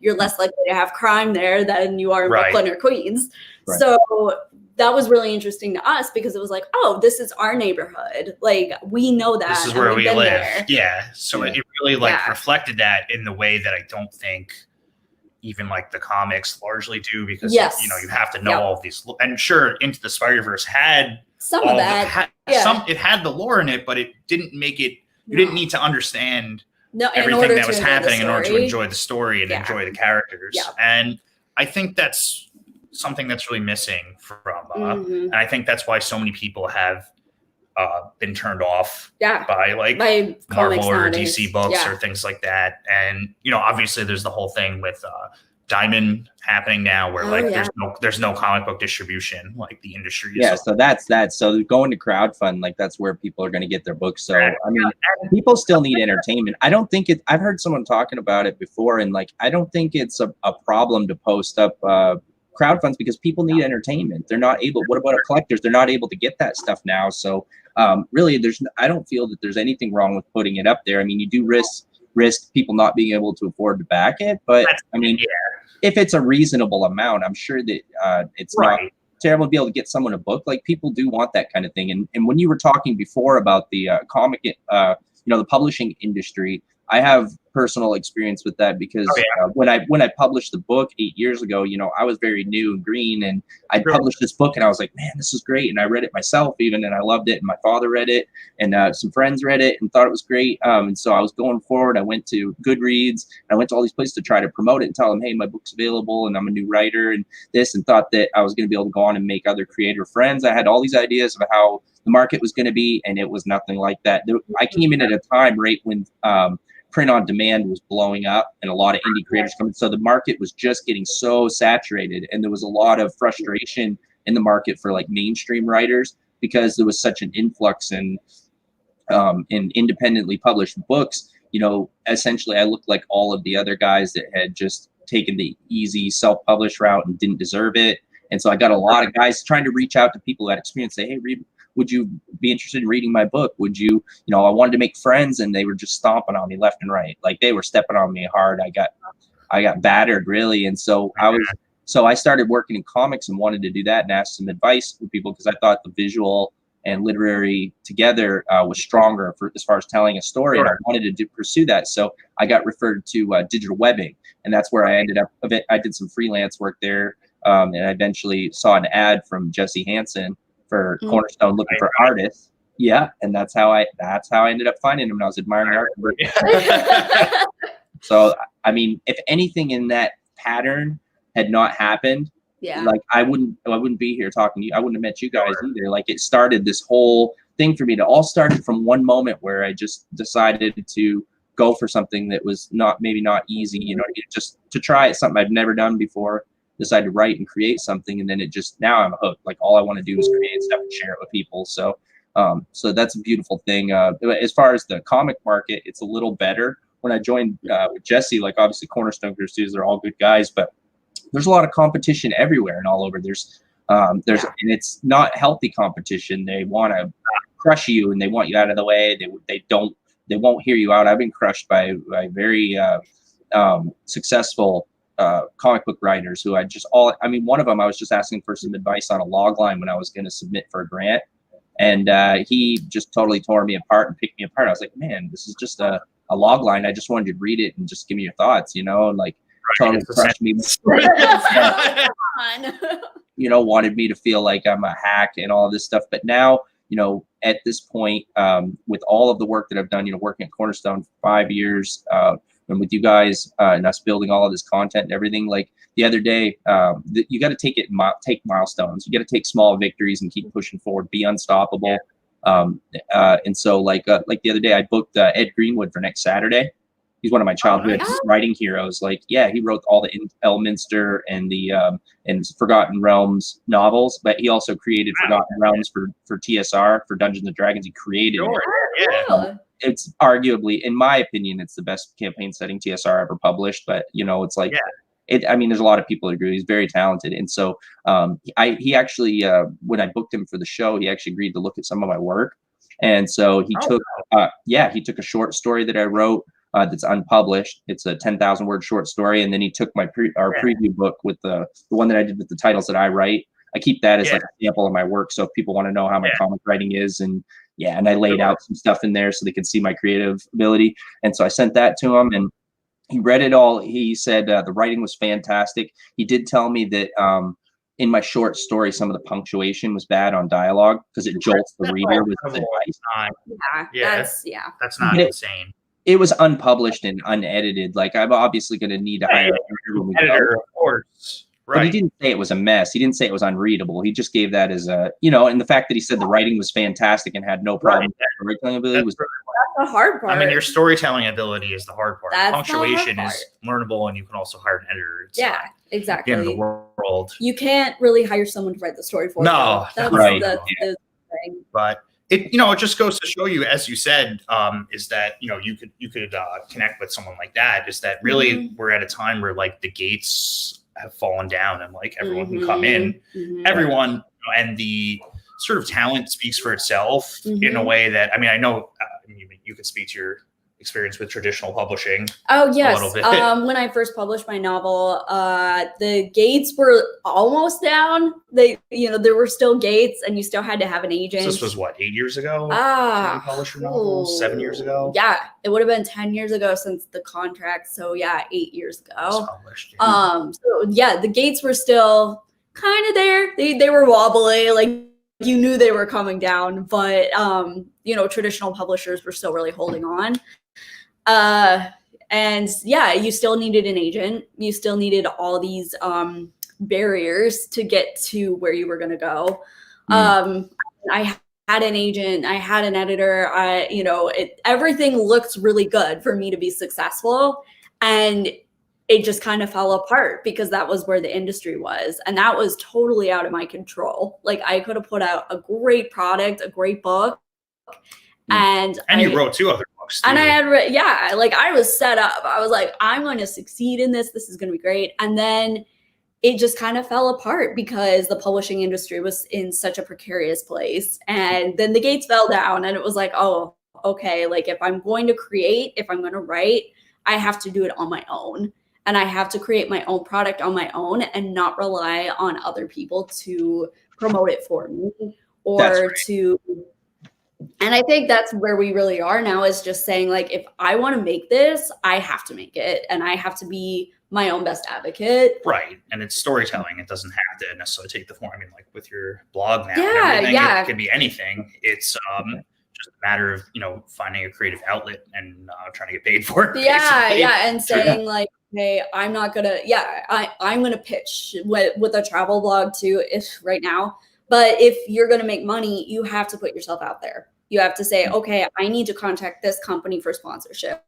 You're less likely to have crime there than you are in Brooklyn or Queens. Right. So that was really interesting to us because it was like, oh, this is our neighborhood. Like we know that. This is where we live. Yeah. So it really reflected that in the way that I don't think even like the comics largely do, because Yes. you know, you have to know all of these. And sure, Into the Spider-Verse had some of that. It had the lore in it, but it didn't make it. You didn't need to understand everything that was happening in order to enjoy the story and enjoy the characters. Yeah. And I think that's something that's really missing from. And I think that's why so many people have been turned off by Marvel or DC books or things like that. And you know, obviously, there's the whole thing with Diamond happening now, where there's no comic book distribution, like the industry. So that's that. So going to crowdfund, like that's where people are going to get their books. So I mean, people still need entertainment. I don't think I've heard someone talking about it before, and like I don't think it's a problem to post up crowdfunds because people need entertainment. They're not able. What about collectors? They're not able to get that stuff now. So really, I don't feel that there's anything wrong with putting it up there. I mean, you do risk people not being able to afford to back it, but I mean, if it's a reasonable amount, I'm sure that it's not terrible to be able to get someone a book. Like people do want that kind of thing. And when you were talking before about the comic, the publishing industry, I have personal experience with that because when I published the book 8 years ago, you know, I was very new and green, and I published this book and I was like, man, this is great. And I read it myself even, and I loved it. And my father read it, and some friends read it and thought it was great. And so I was going forward. I went to Goodreads, and I went to all these places to try to promote it and tell them, hey, my book's available and I'm a new writer and this, and thought that I was going to be able to go on and make other creator friends. I had all these ideas of how the market was going to be, and it was nothing like that. I came in at a time right when print on demand was blowing up and a lot of indie creators coming. So the market was just getting so saturated, and there was a lot of frustration in the market for like mainstream writers because there was such an influx in independently published books. You know, essentially I looked like all of the other guys that had just taken the easy self-published route and didn't deserve it. And so I got a lot of guys trying to reach out to people that experience, say, hey, would you be interested in reading my book? Would you, I wanted to make friends, and they were just stomping on me left and right. Like they were stepping on me hard. I got battered really. And so I started working in comics and wanted to do that and ask some advice from people because I thought the visual and literary together was stronger as far as telling a story. And I wanted to pursue that. So I got referred to digital webbing, and that's where I ended up. I did some freelance work there. And I eventually saw an ad from Jesse Hansen for Cornerstone looking for artists. Yeah. And that's how I ended up finding him. And I was admiring art. So, I mean, if anything in that pattern had not happened, like I wouldn't be here talking to you. I wouldn't have met you guys either. Like it started this whole thing for me. It all started from one moment where I just decided to go for something that was maybe not easy, just to try it, something I've never done before. Decide to write and create something, and then now I'm hooked. Like all I want to do is create stuff and share it with people. So that's a beautiful thing. As far as the comic market, it's a little better. When I joined with Jesse, like obviously Cornerstone Creative Studios, they're all good guys, but there's a lot of competition everywhere and all over. And it's not healthy competition. They want to crush you and they want you out of the way. They won't hear you out. I've been crushed by very successful comic book writers who one of them, I was just asking for some advice on a log line when I was going to submit for a grant. And he just totally tore me apart and picked me apart. I was like, man, this is just a log line. I just wanted you to read it and just give me your thoughts, and like totally crushed me. Wanted me to feel like I'm a hack and all of this stuff. But now, at this point, with all of the work that I've done, working at Cornerstone for 5 years, and with you guys and us building all of this content and everything, like the other day, you got to take milestones. You got to take small victories and keep pushing forward, be unstoppable. And so like the other day I booked Ed Greenwood for next Saturday. He's one of my childhood writing heroes. Like, he wrote all the Elminster and the and Forgotten Realms novels, but he also created Forgotten Realms for TSR, for Dungeons and Dragons. He created it. It's arguably, in my opinion, it's the best campaign setting TSR ever published. But it's like, there's a lot of people that agree. He's very talented, and so he actually, when I booked him for the show, he actually agreed to look at some of my work, and so he took a short story that I wrote that's unpublished. It's a 10,000 word short story, and then he took our preview book with the one that I did with the titles that I write. I keep that as like a sample of my work, so if people want to know how my comic writing is, and I laid out some stuff in there so they could see my creative ability. And so I sent that to him, and He read it all. He said the writing was fantastic. He did tell me that in my short story, some of the punctuation was bad on dialogue because it jolts the reader with his advice. That's not insane. It was unpublished and unedited. Like, I'm obviously going to need to hire an editor, of course. Right. But he didn't say it was a mess. He didn't say it was unreadable. He just gave that as a, and the fact that he said the writing was fantastic and had no problem with storytelling ability was. That's the hard part. I mean, your storytelling ability is the hard part. Punctuation is learnable, and you can also hire an editor. It's exactly. The end of the world. You can't really hire someone to write the story for you. That's right. the thing. But it just goes to show you, as you said, is that you could connect with someone like that. Is that really we're at a time where like the gates have fallen down and like everyone can come in, everyone, and the sort of talent speaks for itself in a way that, I mean, I know you could speak to your experience with traditional publishing. Oh yes. When I first published my novel, the gates were almost down. There were still gates and you still had to have an agent. So this was what, 8 years ago? You published your novel 7 years ago? Yeah, it would have been 10 years ago since the contract. So yeah, 8 years ago. So yeah, the gates were still kind of there. They were wobbly, like you knew they were coming down, but traditional publishers were still really holding on. And yeah, you still needed an agent. You still needed all these barriers to get to where you were going to go. I had an agent. I had an editor. Everything looked really good for me to be successful. And it just kind of fell apart because that was where the industry was. And that was totally out of my control. Like I could have put out a great product, a great book. And you wrote 2 other books too. And I had I was set up. I was like, I'm going to succeed in this. This is going to be great. And then it just kind of fell apart because the publishing industry was in such a precarious place. And then the gates fell down and it was like, oh, okay. Like if I'm going to create, if I'm going to write, I have to do it on my own. And I have to create my own product on my own and not rely on other people to promote it for me and I think that's where we really are now, is just saying like, if I want to make this, I have to make it and I have to be my own best advocate. Right. And it's storytelling. It doesn't have to necessarily take the form. I mean, like with your blog now, it could be anything. It's just a matter of, finding a creative outlet and trying to get paid for it. Basically. And saying like, hey, I'm not going to, I'm going to pitch with a travel blog too, right now. But if you're going to make money, you have to put yourself out there. You have to say, okay, I need to contact this company for sponsorship.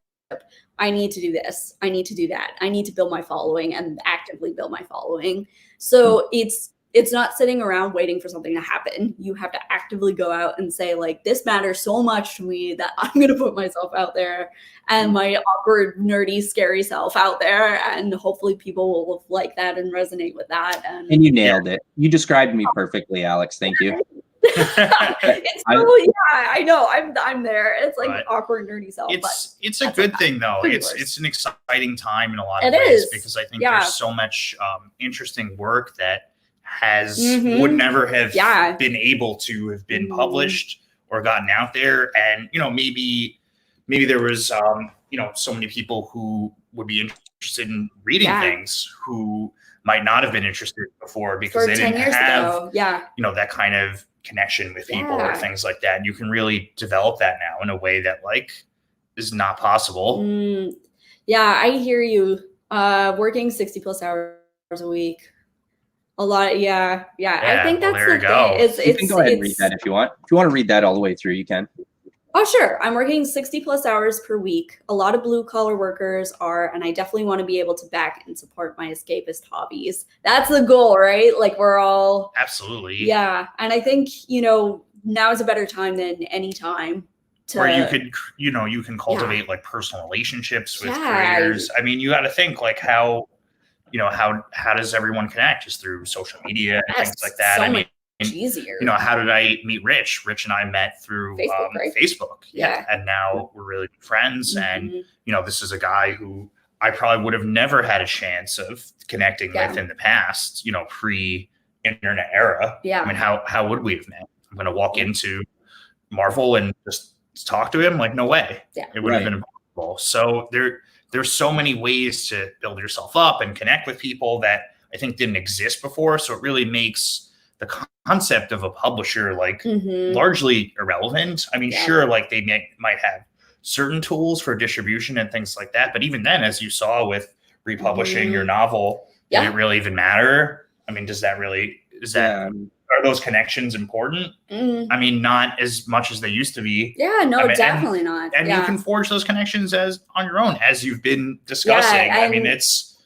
I need to do this. I need to do that. I need to build my following and actively build my following. So it's not sitting around waiting for something to happen. You have to actively go out and say, like, this matters so much to me that I'm going to put myself out there and my awkward, nerdy, scary self out there. And hopefully people will like that and resonate with that. And you nailed it. You described me perfectly, Alex. Thank you. I know. I'm there. It's like awkward, nerdy self. It's a good thing though. It's an exciting time in a lot of ways because I think there's so much interesting work that would never have been able to have been published or gotten out there. And maybe there was so many people who would be interested in reading things who might not have been interested before because they didn't have that kind of connection with people or things like that. And you can really develop that now in a way that like is not possible. I hear you. Working 60 plus hours a week. A lot. I think that's the thing. You can go ahead and read that if you want. If you want to read that all the way through, you can. Oh, sure. I'm working 60 plus hours per week. A lot of blue collar workers are, and I definitely want to be able to back and support my escapist hobbies. That's the goal, right? Like we're all. Absolutely. Yeah. And I think, now is a better time than any time. Where you could, you can cultivate like personal relationships with creators. I mean, you got to think like how does everyone connect? Just through social media and things like that. So much easier. How did I meet Rich? Rich and I met through Facebook. Yeah. And now we're really good friends. And, this is a guy who I probably would have never had a chance of connecting with in the past, pre-internet era. Yeah. I mean, how would we have met? I'm going to walk into Marvel and just talk to him? Like, no way. Yeah. It would have been impossible. So there's so many ways to build yourself up and connect with people that I think didn't exist before. So it really makes the concept of a publisher like largely irrelevant. I mean, sure, like they might have certain tools for distribution and things like that. But even then, as you saw with republishing your novel, did it really even matter? I mean, are those connections important? I mean, not as much as they used to be. Yeah, no, I mean, definitely not. And you can forge those connections on your own, as you've been discussing. I mean,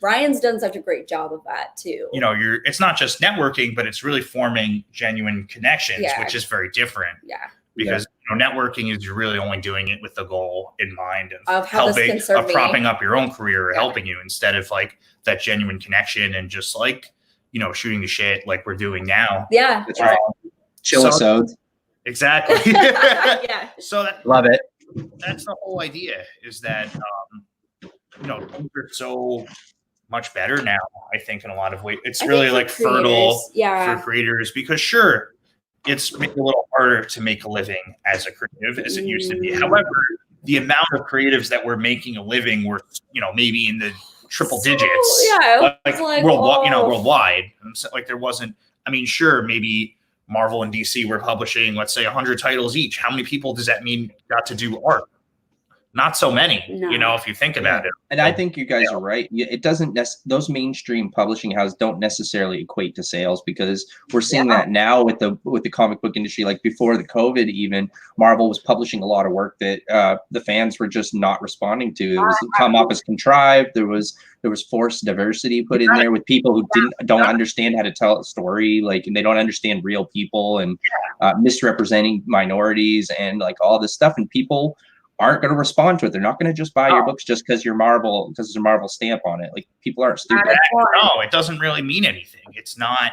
Ryan's done such a great job of that too. You know, it's not just networking, but it's really forming genuine connections, which is very different. Yeah. Because networking is you're really only doing it with the goal in mind of helping, of propping up your own career or helping you, instead of like that genuine connection and just like, shooting the shit like we're doing now. Yeah. That's right. Chillasode. Exactly. Yeah. So love it. That's the whole idea, is that, things are so much better now, I think, in a lot of ways. It's really like fertile for creators, because sure, it's maybe a little harder to make a living as a creative as it used to be. However, the amount of creatives that were making a living were, maybe in the triple digits. Yeah, like worldwide. So, like, there wasn't. I mean, sure, maybe Marvel and DC were publishing, let's say, 100 titles each. How many people does that mean got to do art? Not so many, if you think about it. And I think you guys are right. It doesn't those mainstream publishing houses don't necessarily equate to sales, because we're seeing that now with the comic book industry. Like before the COVID, even Marvel was publishing a lot of work that the fans were just not responding to. It was come off as contrived. There was forced diversity put in there with people who don't understand how to tell a story, like, and they don't understand real people, and misrepresenting minorities and like all this stuff, and people aren't going to respond to it. They're not going to just buy your books just because there's a Marvel stamp on it. Like, people aren't stupid. No, it doesn't really mean anything. It's not.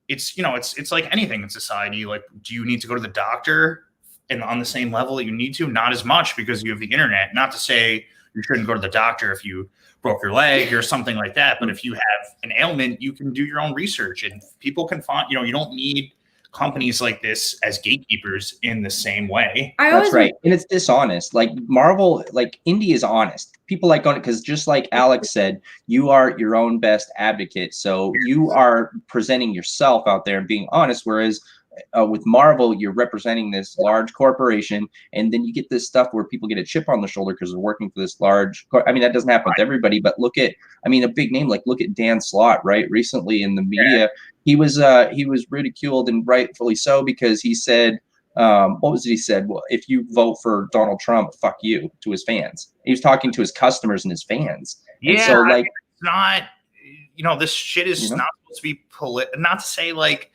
It's it's like anything in society. Like, do you need to go to the doctor and on the same level that you need to? Not as much, because you have the internet. Not to say you shouldn't go to the doctor if you broke your leg or something like that. But if you have an ailment, you can do your own research, and people can find. You don't need companies like this as gatekeepers in the same way. That's right. And it's dishonest. Like Marvel, like indie is honest. People like going, because just like Alex said, you are your own best advocate. So you are presenting yourself out there and being honest. Whereas with Marvel, you're representing this large corporation, and then you get this stuff where people get a chip on the shoulder because they're working for this large. I mean, that doesn't happen with everybody, but look at, a big name, like look at Dan Slott, right? Recently in the media, he was ridiculed, and rightfully so, because he said, what was it he said? Well, if you vote for Donald Trump, fuck you, to his fans. He was talking to his customers and his fans. Yeah, and so like, it's not, this shit is not supposed to be not to say like,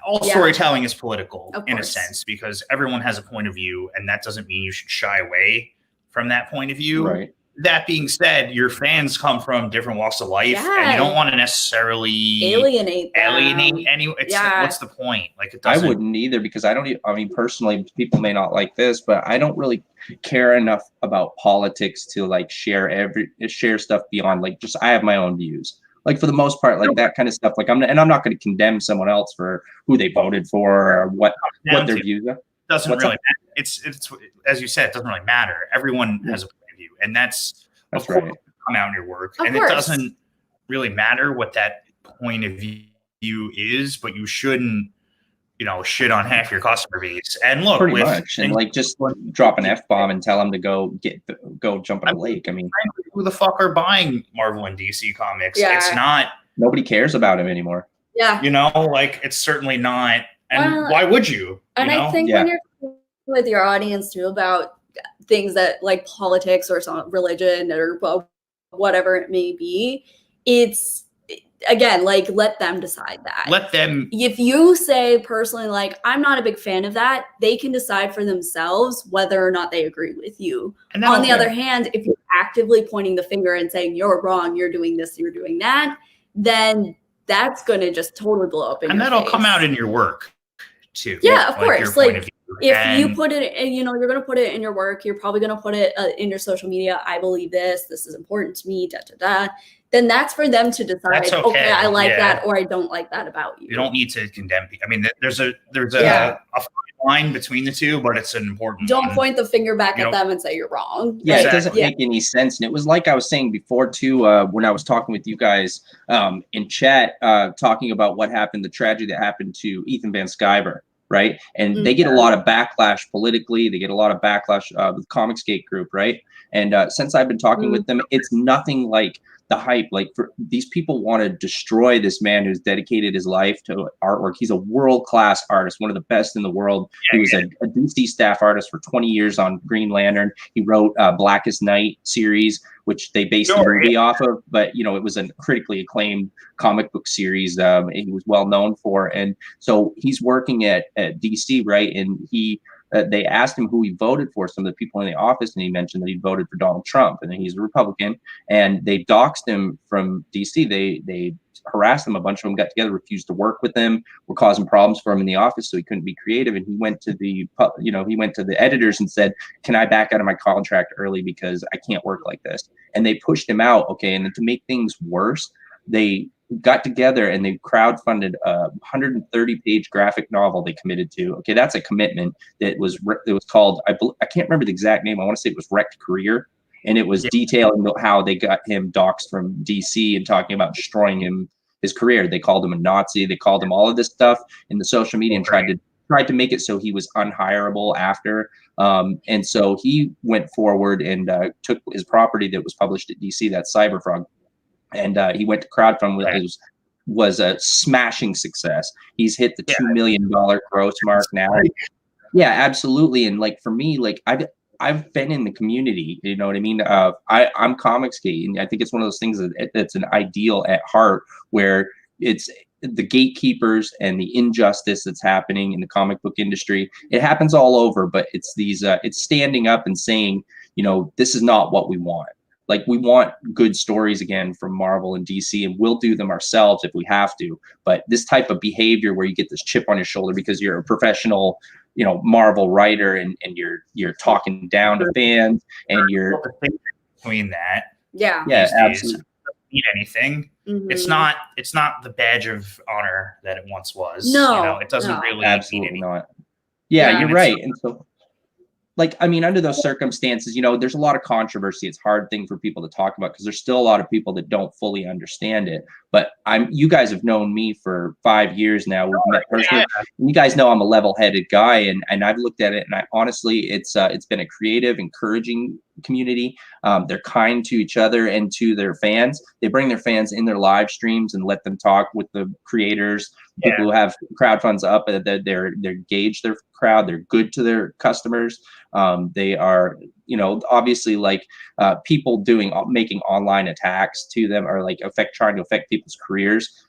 all storytelling is political in a sense, because everyone has a point of view, and that doesn't mean you should shy away from that point of view. Right. That being said, your fans come from different walks of life, and you don't want to necessarily alienate anyone. What's the point? Like, it doesn't. I wouldn't either, because personally, people may not like this, but I don't really care enough about politics to like share stuff beyond like just, I have my own views. Like, for the most part, like that kind of stuff. Like, I'm not going to condemn someone else for who they voted for or what their views are. Doesn't really matter. It's as you said, it doesn't really matter. Everyone has a point of view, and that's of course right. Come out in your work. And it doesn't really matter what that point of view is, but you shouldn't, shit on half your customer base. And look, pretty much, and like just drop an F-bomb and tell them to go jump in a lake. I mean, who the fuck are buying Marvel and DC comics? Yeah. It's not. Nobody cares about him anymore. Yeah. Like, it's certainly not. And why would you? And I think when you're with your audience too about things that like politics or some religion or whatever it may be, it's, again, like, let them decide that. Let them. If you say personally, like, I'm not a big fan of that, they can decide for themselves whether or not they agree with you. And on the other hand, if you're actively pointing the finger and saying you're wrong, you're doing this, you're doing that, then that's going to just totally blow up in your that'll face. come out in your work too. Yeah, of course. Like, if you and put it, and you're going to put it in your work, you're probably going to put it in your social media. I believe this is important to me, then that's for them to decide. Okay, I like that, or I don't like that about you. You don't need to condemn people. I mean, there's a fine line between the two, but it's an important Don't one. point the finger back at them and say you're wrong. Yeah, Like, it doesn't make any sense. And it was like I was saying before too, when I was talking with you guys in chat, talking about what happened, the tragedy that happened to Ethan Van Sciver, right? And they get a lot of backlash politically. They get a lot of backlash with Comicsgate Group, right? And since I've been talking with them, it's nothing like the hype. Like, for these people want to destroy this man who's dedicated his life to artwork. He's a world-class artist, one of the best in the world. He was a DC staff artist for 20 years on Green Lantern. He wrote Blackest Night series, which they based the movie off of, but you know, it was a critically acclaimed comic book series. He was well known for, and so he's working at DC, right? And he they asked him who he voted for, some of the people in the office, and he mentioned that he voted for Donald Trump, and he's a Republican. And they doxed him from DC. They harassed him. A bunch of them got together, refused to work with him, were causing problems for him in the office, so he couldn't be creative. And he went to the editors and said, "Can I back out of my contract early because I can't work like this?" And they pushed him out. Okay, and then to make things worse, they got together and they crowdfunded a 130-page graphic novel they committed to. Okay, that's a commitment. It was called, I can't remember the exact name. I want to say it was Wrecked Career. And it was detailing how they got him doxxed from DC and talking about destroying his career. They called him a Nazi. They called him all of this stuff in the social media and tried to make it so he was unhireable after. And so he went forward and took his property that was published at DC, that's Cyberfrog, and he went to crowdfund. It was a smashing success. He's hit the $2 million gross mark now. Yeah, absolutely. And like, for me, like, I've been in the community, you know what I mean? I'm Comicsgate, and I think it's one of those things that's an ideal at heart, where it's the gatekeepers and the injustice that's happening in the comic book industry. It happens all over, but it's it's standing up and saying, you know, this is not what we want. Like, we want good stories again from Marvel and DC, and we'll do them ourselves if we have to. But this type of behavior where you get this chip on your shoulder because you're a professional, you know, Marvel writer, and you're talking down to fans, and you're between that. Yeah, absolutely. Need anything. It's not the badge of honor that it once was. No, you know, it doesn't really absolutely mean not. Yeah, you're right. And so, like, I mean, under those circumstances, you know, there's a lot of controversy. It's a hard thing for people to talk about because there's still a lot of people that don't fully understand it. But you guys have known me for 5 years now. We've met personally. You guys know I'm a level-headed guy, and I've looked at it, and honestly, it's been a creative, encouraging community. They're kind to each other and to their fans. They bring their fans in their live streams and let them talk with the creators. People who have crowdfunds up, they're engaged their crowd. They're good to their customers. They are, you know, obviously, like, people making online attacks to them, or like trying to affect people's careers.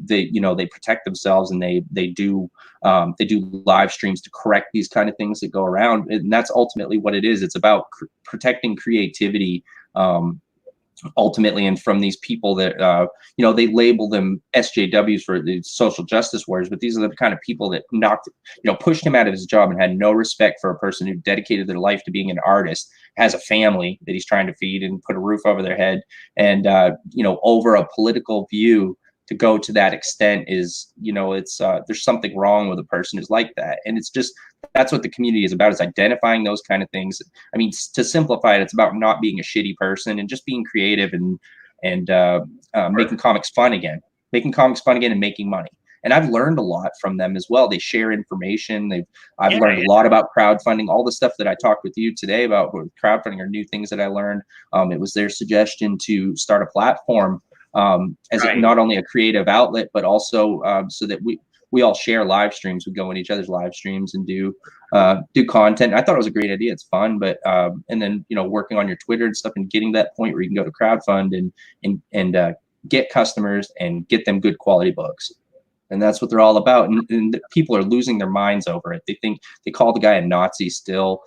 They protect themselves, and they do live streams to correct these kind of things that go around. And that's ultimately what it is. It's about protecting creativity, ultimately, and from these people that they label them SJWs for the social justice warriors, but these are the kind of people that pushed him out of his job and had no respect for a person who dedicated their life to being an artist, has a family that he's trying to feed and put a roof over their head, and over a political view to go to that extent is, there's something wrong with a person who's like that. And it's just, that's what the community is about, is identifying those kind of things. I mean, to simplify it, it's about not being a shitty person and just being creative and making comics fun again and making money. And I've learned a lot from them as well. They share information. I've learned a lot about crowdfunding. All the stuff that I talked with you today about crowdfunding are new things that I learned. It was their suggestion to start a platform as not only a creative outlet, but also so that we all share live streams. We go in each other's live streams and do content. I thought it was a great idea. It's fun, but and then working on your Twitter and stuff and getting to that point where you can go to crowdfund and get customers and get them good quality books. And that's what they're all about. And people are losing their minds over it. They call the guy a Nazi still.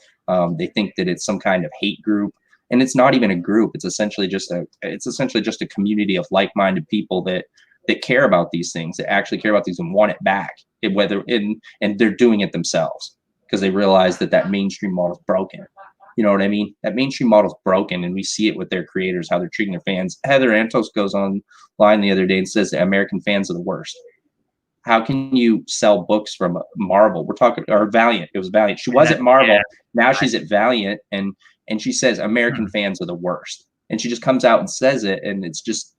They think that it's some kind of hate group. And it's not even a group. It's essentially just a community of like-minded people that care about these things, that actually care about these and want it back. And they're doing it themselves because they realize that mainstream model is broken. You know what I mean? That mainstream model is broken, and we see it with their creators, how they're treating their fans. Heather Antos goes online the other day and says that American fans are the worst. how can you sell books from Marvel? We're talking, or Valiant. It was Valiant. She was at Marvel. Now she's at Valiant, and she says American fans are the worst. And she just comes out and says it, and it's just,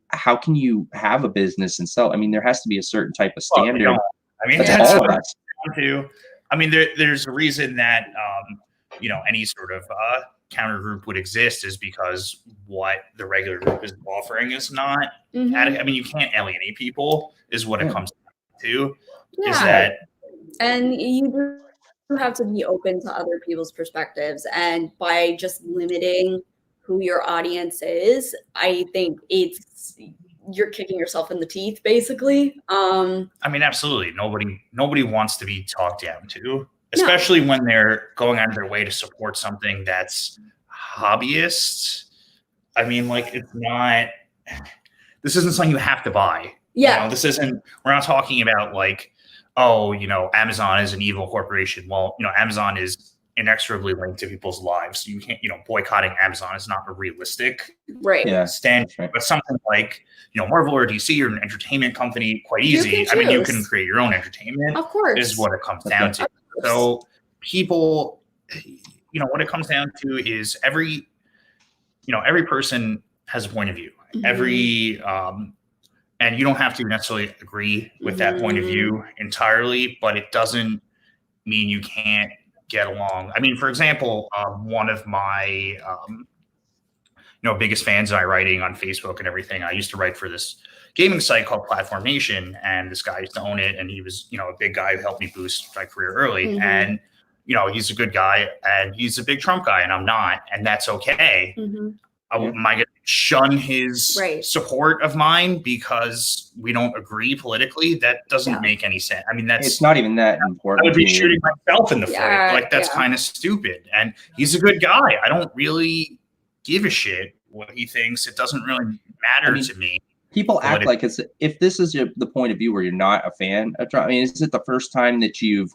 how can you have a business and sell? I mean, there has to be a certain type of standard. Well, I mean, that's all of us. I mean, there's a reason that any sort of counter group would exist is because what the regular group is offering is not. I mean, you can't alienate people, is what it comes down to. Is that, and you have to be open to other people's perspectives, and by just limiting who your audience is, I think you're kicking yourself in the teeth, basically. I mean, absolutely. Nobody wants to be talked down to, especially when they're going out of their way to support something that's hobbyist. I mean, like, this isn't something you have to buy. Yeah. We're not talking about like, oh, Amazon is an evil corporation. Well, Amazon is inexorably linked to people's lives. You can't, boycotting Amazon is not a realistic stand. Right. But something like, Marvel or DC or an entertainment company, quite easy. I mean, you can create your own entertainment. Of course. Is what it comes down to. So people, what it comes down to is every person has a point of view. And you don't have to necessarily agree with that point of view entirely, but it doesn't mean you can't get along. I mean, for example, one of my biggest fans of my writing on Facebook and everything, I used to write for this gaming site called Platform Nation, and this guy used to own it, and he was a big guy who helped me boost my career early. And he's a good guy, and he's a big Trump guy, and I'm not, and that's okay. Am I going to shun his support of mine because we don't agree politically? That doesn't make any sense. I mean, it's not even that important. I would be shooting myself in the foot. Like, that's kind of stupid. And he's a good guy. I don't really give a shit what he thinks. It doesn't really matter to me. People act like if this is the point of view where you're not a fan of Trump. I mean, is it the first time that you've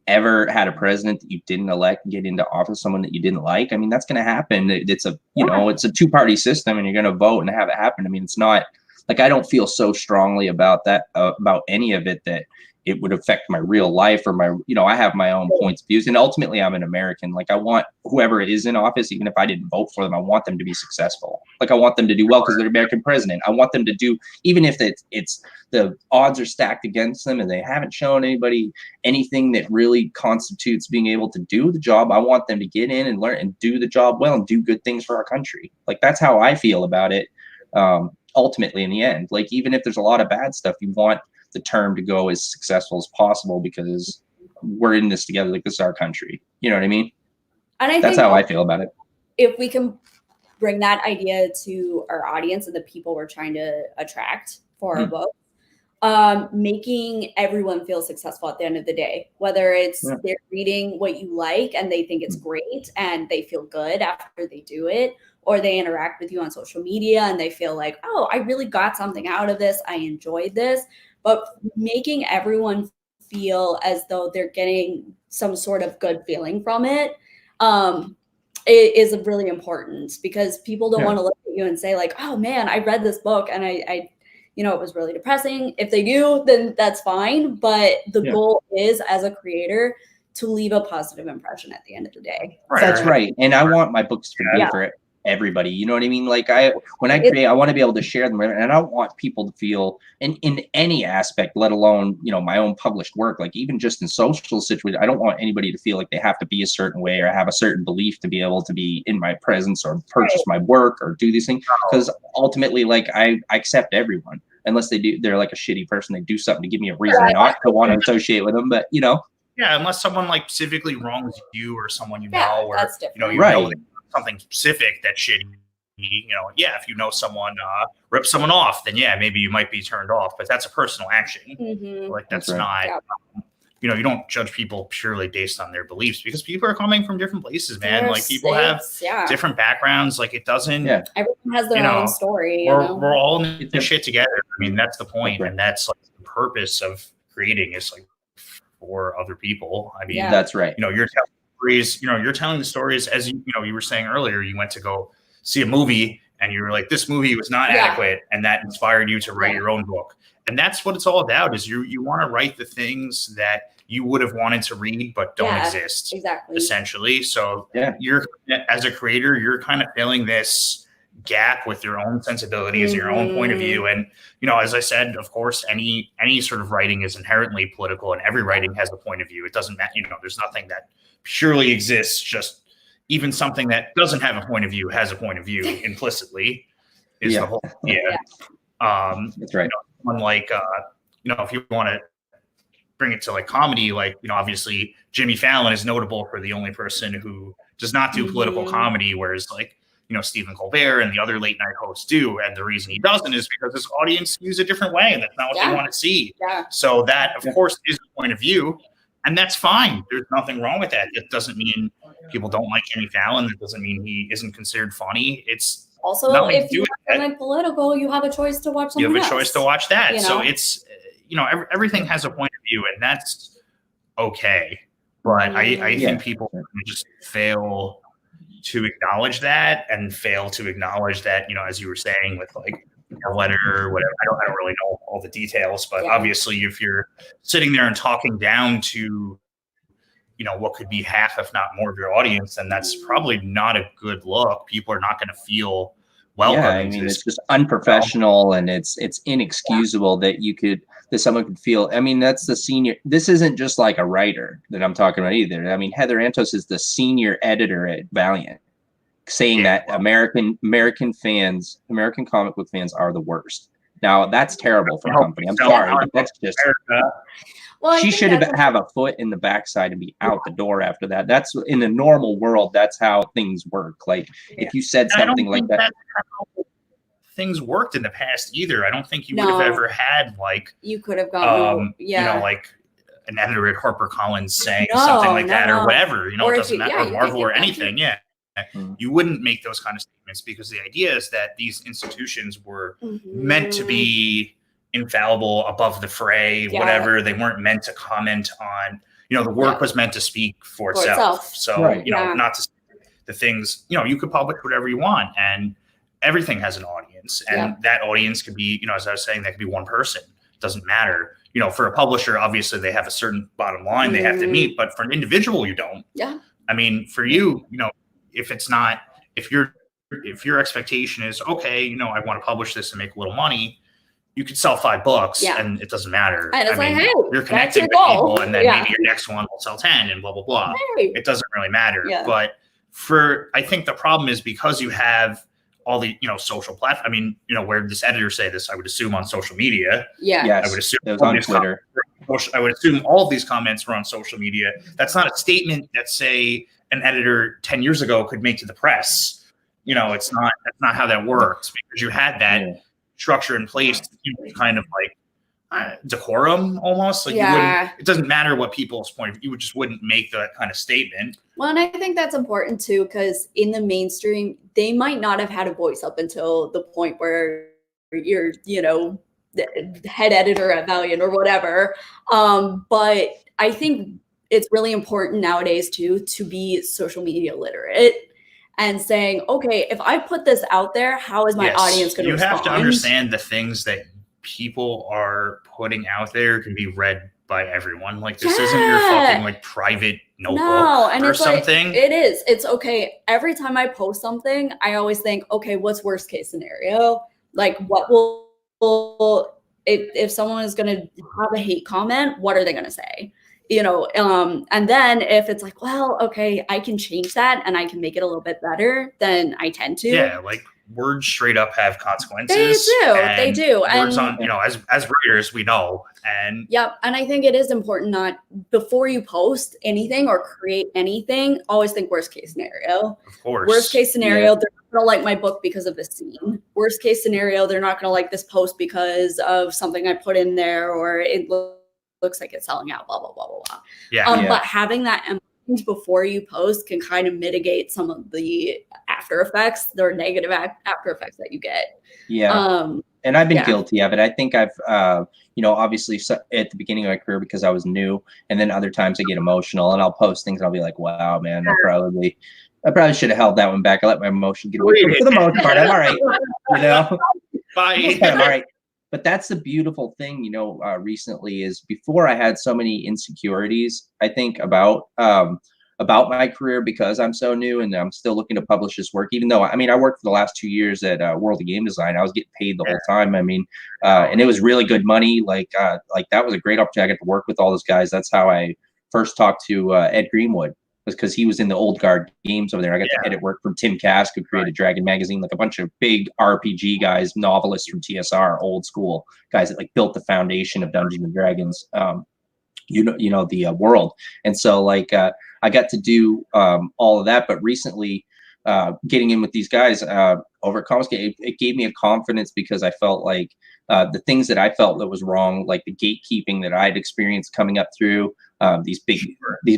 ever had a president that you didn't elect get into office, someone that you didn't like? I mean, that's going to happen. It's a it's a two-party system, and you're going to vote and have it happen. I mean, it's not like, I don't feel so strongly about that, about any of it, that it would affect my real life or my, I have my own points of views, and ultimately I'm an American. Like, I want whoever is in office, even if I didn't vote for them, I want them to be successful. Like, I want them to do well because they're American president. I want them to do, even if it's the odds are stacked against them and they haven't shown anybody anything that really constitutes being able to do the job, I want them to get in and learn and do the job well and do good things for our country. Like, that's how I feel about it. Ultimately, in the end, like, even if there's a lot of bad stuff, you want the term to go as successful as possible because we're in this together. Like, this is our country. You know what I mean? And that's how I feel about it. If we can bring that idea to our audience and the people we're trying to attract for our book, making everyone feel successful at the end of the day, whether it's they're reading what you like and they think it's great and they feel good after they do it, or they interact with you on social media and they feel like, oh, I really got something out of this. I enjoyed this. But making everyone feel as though they're getting some sort of good feeling from it, it is really important, because people don't want to look at you and say like, oh man, I read this book and I it was really depressing. If they do, then that's fine. But the goal is, as a creator, to leave a positive impression at the end of the day. That's right. And I want my books to be for everybody. You know what I mean? Like, when I create, I want to be able to share them, and I don't want people to feel in any aspect, let alone, my own published work, like even just in social situations, I don't want anybody to feel like they have to be a certain way or have a certain belief to be able to be in my presence or purchase my work or do these things. Because ultimately, like, I accept everyone, unless they're like a shitty person, they do something to give me a reason not to want to associate with them. But yeah, unless someone like specifically wrongs you or someone know, or that's different. you know something specific that's shitty. If you know someone rips someone off, then maybe you might be turned off, but that's a personal action. Like, that's not, you don't judge people purely based on their beliefs, because people are coming from different places, man. Like, people have different backgrounds. Like, it doesn't, everyone has their own story. We're all in this shit together. I mean, that's the point. And that's like the purpose of creating, is like for other people. I mean, that's right. You're telling stories, you're telling the stories, as you were saying earlier, you went to go see a movie and you were like, this movie was not adequate, and that inspired you to write your own book. And that's what it's all about, is you want to write the things that you would have wanted to read but don't exist, essentially. So you're, as a creator, you're kind of filling this gap with your own sensibilities and your own point of view. And, you know, as I said, of course, any sort of writing is inherently political, and every writing has a point of view. It doesn't matter, you know, there's nothing that purely exists. Just even something that doesn't have a point of view has a point of view implicitly, is the whole that's right. You know, unlike you know, if you want to bring it to like comedy, like, you know, obviously Jimmy Fallon is notable for the only person who does not do political comedy, whereas like, you know, Stephen Colbert and the other late night hosts do. And the reason he doesn't is because his audience views a different way, and that's not what they want to see. So that, of course, is a point of view, and that's fine. There's nothing wrong with that. It doesn't mean people don't like Jimmy Fallon. It doesn't mean he isn't considered funny. It's also, if you like political, you have a choice to watch something else. You have a choice to watch that. You know? So it's, you know, everything has a point of view, and that's okay. But I think people just fail to acknowledge that, and fail to acknowledge that, you know, as you were saying with like a letter or whatever, I don't really know all the details, but obviously if you're sitting there and talking down to, you know, what could be half, if not more of your audience, then that's probably not a good look. People are not going to feel welcome. Yeah, I mean, it's just unprofessional, and it's inexcusable that someone could feel. I mean, that's the senior. This isn't just like a writer that I'm talking about either. I mean, Heather Antos is the senior editor at Valiant, saying that American comic book fans are the worst. Now, that's terrible for a company. I'm sorry, but that's just. Well, she should have a foot in the backside and be out the door after that. That's in a normal world. That's how things work. Like if you said something like that. Things worked in the past either. I don't think you would have ever had like, you could have gotten you know, like an editor at HarperCollins saying something like that or whatever, you know, it doesn't matter, or Marvel or anything. You wouldn't make those kind of statements, because the idea is that these institutions were meant to be infallible, above the fray, whatever. They weren't meant to comment on, you know, the work was meant to speak for itself. So, you know, not to the things, you know, you could publish whatever you want, and everything has an audience, and that audience could be, you know, as I was saying, that could be one person. It doesn't matter. You know, for a publisher, obviously they have a certain bottom line they have to meet, but for an individual, you don't. I mean, for you, you know, if your expectation is, okay, you know, I want to publish this and make a little money, you could sell 5 books and it doesn't matter. And it's like, hey, you're connecting with people, and then maybe your next one will sell 10 and blah, blah, blah. It doesn't really matter. But I think the problem is, because you have all the, you know, social platforms. I mean, you know, where did this editor say this? I would assume on social media. Yes, I would assume it was on Twitter. I would assume all of these comments were on social media. That's not a statement that, say, an editor 10 years ago could make to the press. You know, that's not how that works, because you had that structure in place, you know, kind of like decorum almost. Like it doesn't matter what people's point of view, you just wouldn't make that kind of statement. Well, and I think that's important too, because in the mainstream, they might not have had a voice up until the point where you're, you know, the head editor at Valiant or whatever. But I think it's really important nowadays too to be social media literate and saying, okay, if I put this out there, how is my audience going to respond? You have to understand the things that people are putting out there can be read by everyone. Like, this isn't your fucking like private notebook or something. Like, it is. It's okay. Every time I post something, I always think, okay, what's worst case scenario? Like, what will if someone is going to have a hate comment, what are they going to say? You know, and then if it's like, well, okay, I can change that and I can make it a little bit better, then I tend to. Yeah, like, words straight up have consequences. They do. Words and on, you know, as writers, we know. And and I think it is important, not before you post anything or create anything, always think worst case scenario. Of course. Worst case scenario, they're not gonna like my book because of this scene. Worst case scenario, they're not gonna like this post because of something I put in there, or it looks like it's selling out, blah, blah, blah, blah, blah. But having that before you post can kind of mitigate some of the after effects, the negative after effects that you get. And I've been guilty of it. I think I've, you know, obviously at the beginning of my career, because I was new, and then other times I get emotional and I'll post things and I'll be like, wow, man, I probably I probably should have held that one back. I let my emotion get away. For the most part, I'm all right. You know, Bye. I'm all right. But that's the beautiful thing, you know, recently is before I had so many insecurities, I think about my career because I'm so new and I'm still looking to publish this work, even though, I mean, I worked for the last 2 years at World of Game Design. I was getting paid the whole time. I mean, and it was really good money. Like that was a great opportunity. I got to work with all those guys. That's how I first talked to Ed Greenwood, was because he was in the old guard games over there. I got to edit work from Tim Kask, who created Dragon Magazine, like a bunch of big RPG guys, novelists from TSR, old school guys that like built the foundation of Dungeons and Dragons, you know, the world. And so like I got to do all of that, but recently getting in with these guys over at Comscape, it gave me a confidence because I felt like the things that I felt that was wrong, like the gatekeeping that I'd experienced coming up through, these big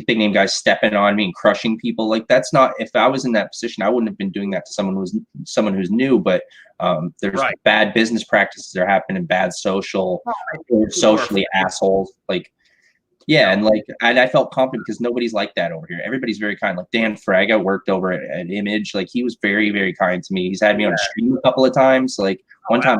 name guys stepping on me and crushing people. Like that's not, if I was in that position, I wouldn't have been doing that to someone who's new, but there's bad business practices that are happening, bad socially assholes. Like, yeah, and I felt confident because nobody's like that over here. Everybody's very kind. Like Dan Fraga worked over at Image. Like he was very, very kind to me. He's had me on a stream a couple of times. Like one time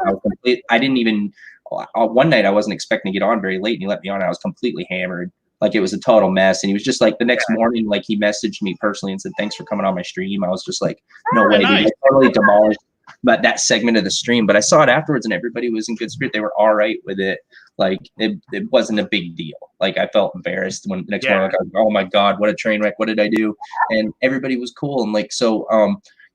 one night I wasn't expecting to get on very late and he let me on. I was completely hammered. Like it was a total mess. And he was just like the next morning, like he messaged me personally and said, "Thanks for coming on my stream." I was just like, no way, dude. I totally demolished that segment of the stream. But I saw it afterwards and everybody was in good spirit. They were all right with it. Like it wasn't a big deal. Like I felt embarrassed when the next morning, like, I was like, oh my God, what a train wreck. What did I do? And everybody was cool. And like, so,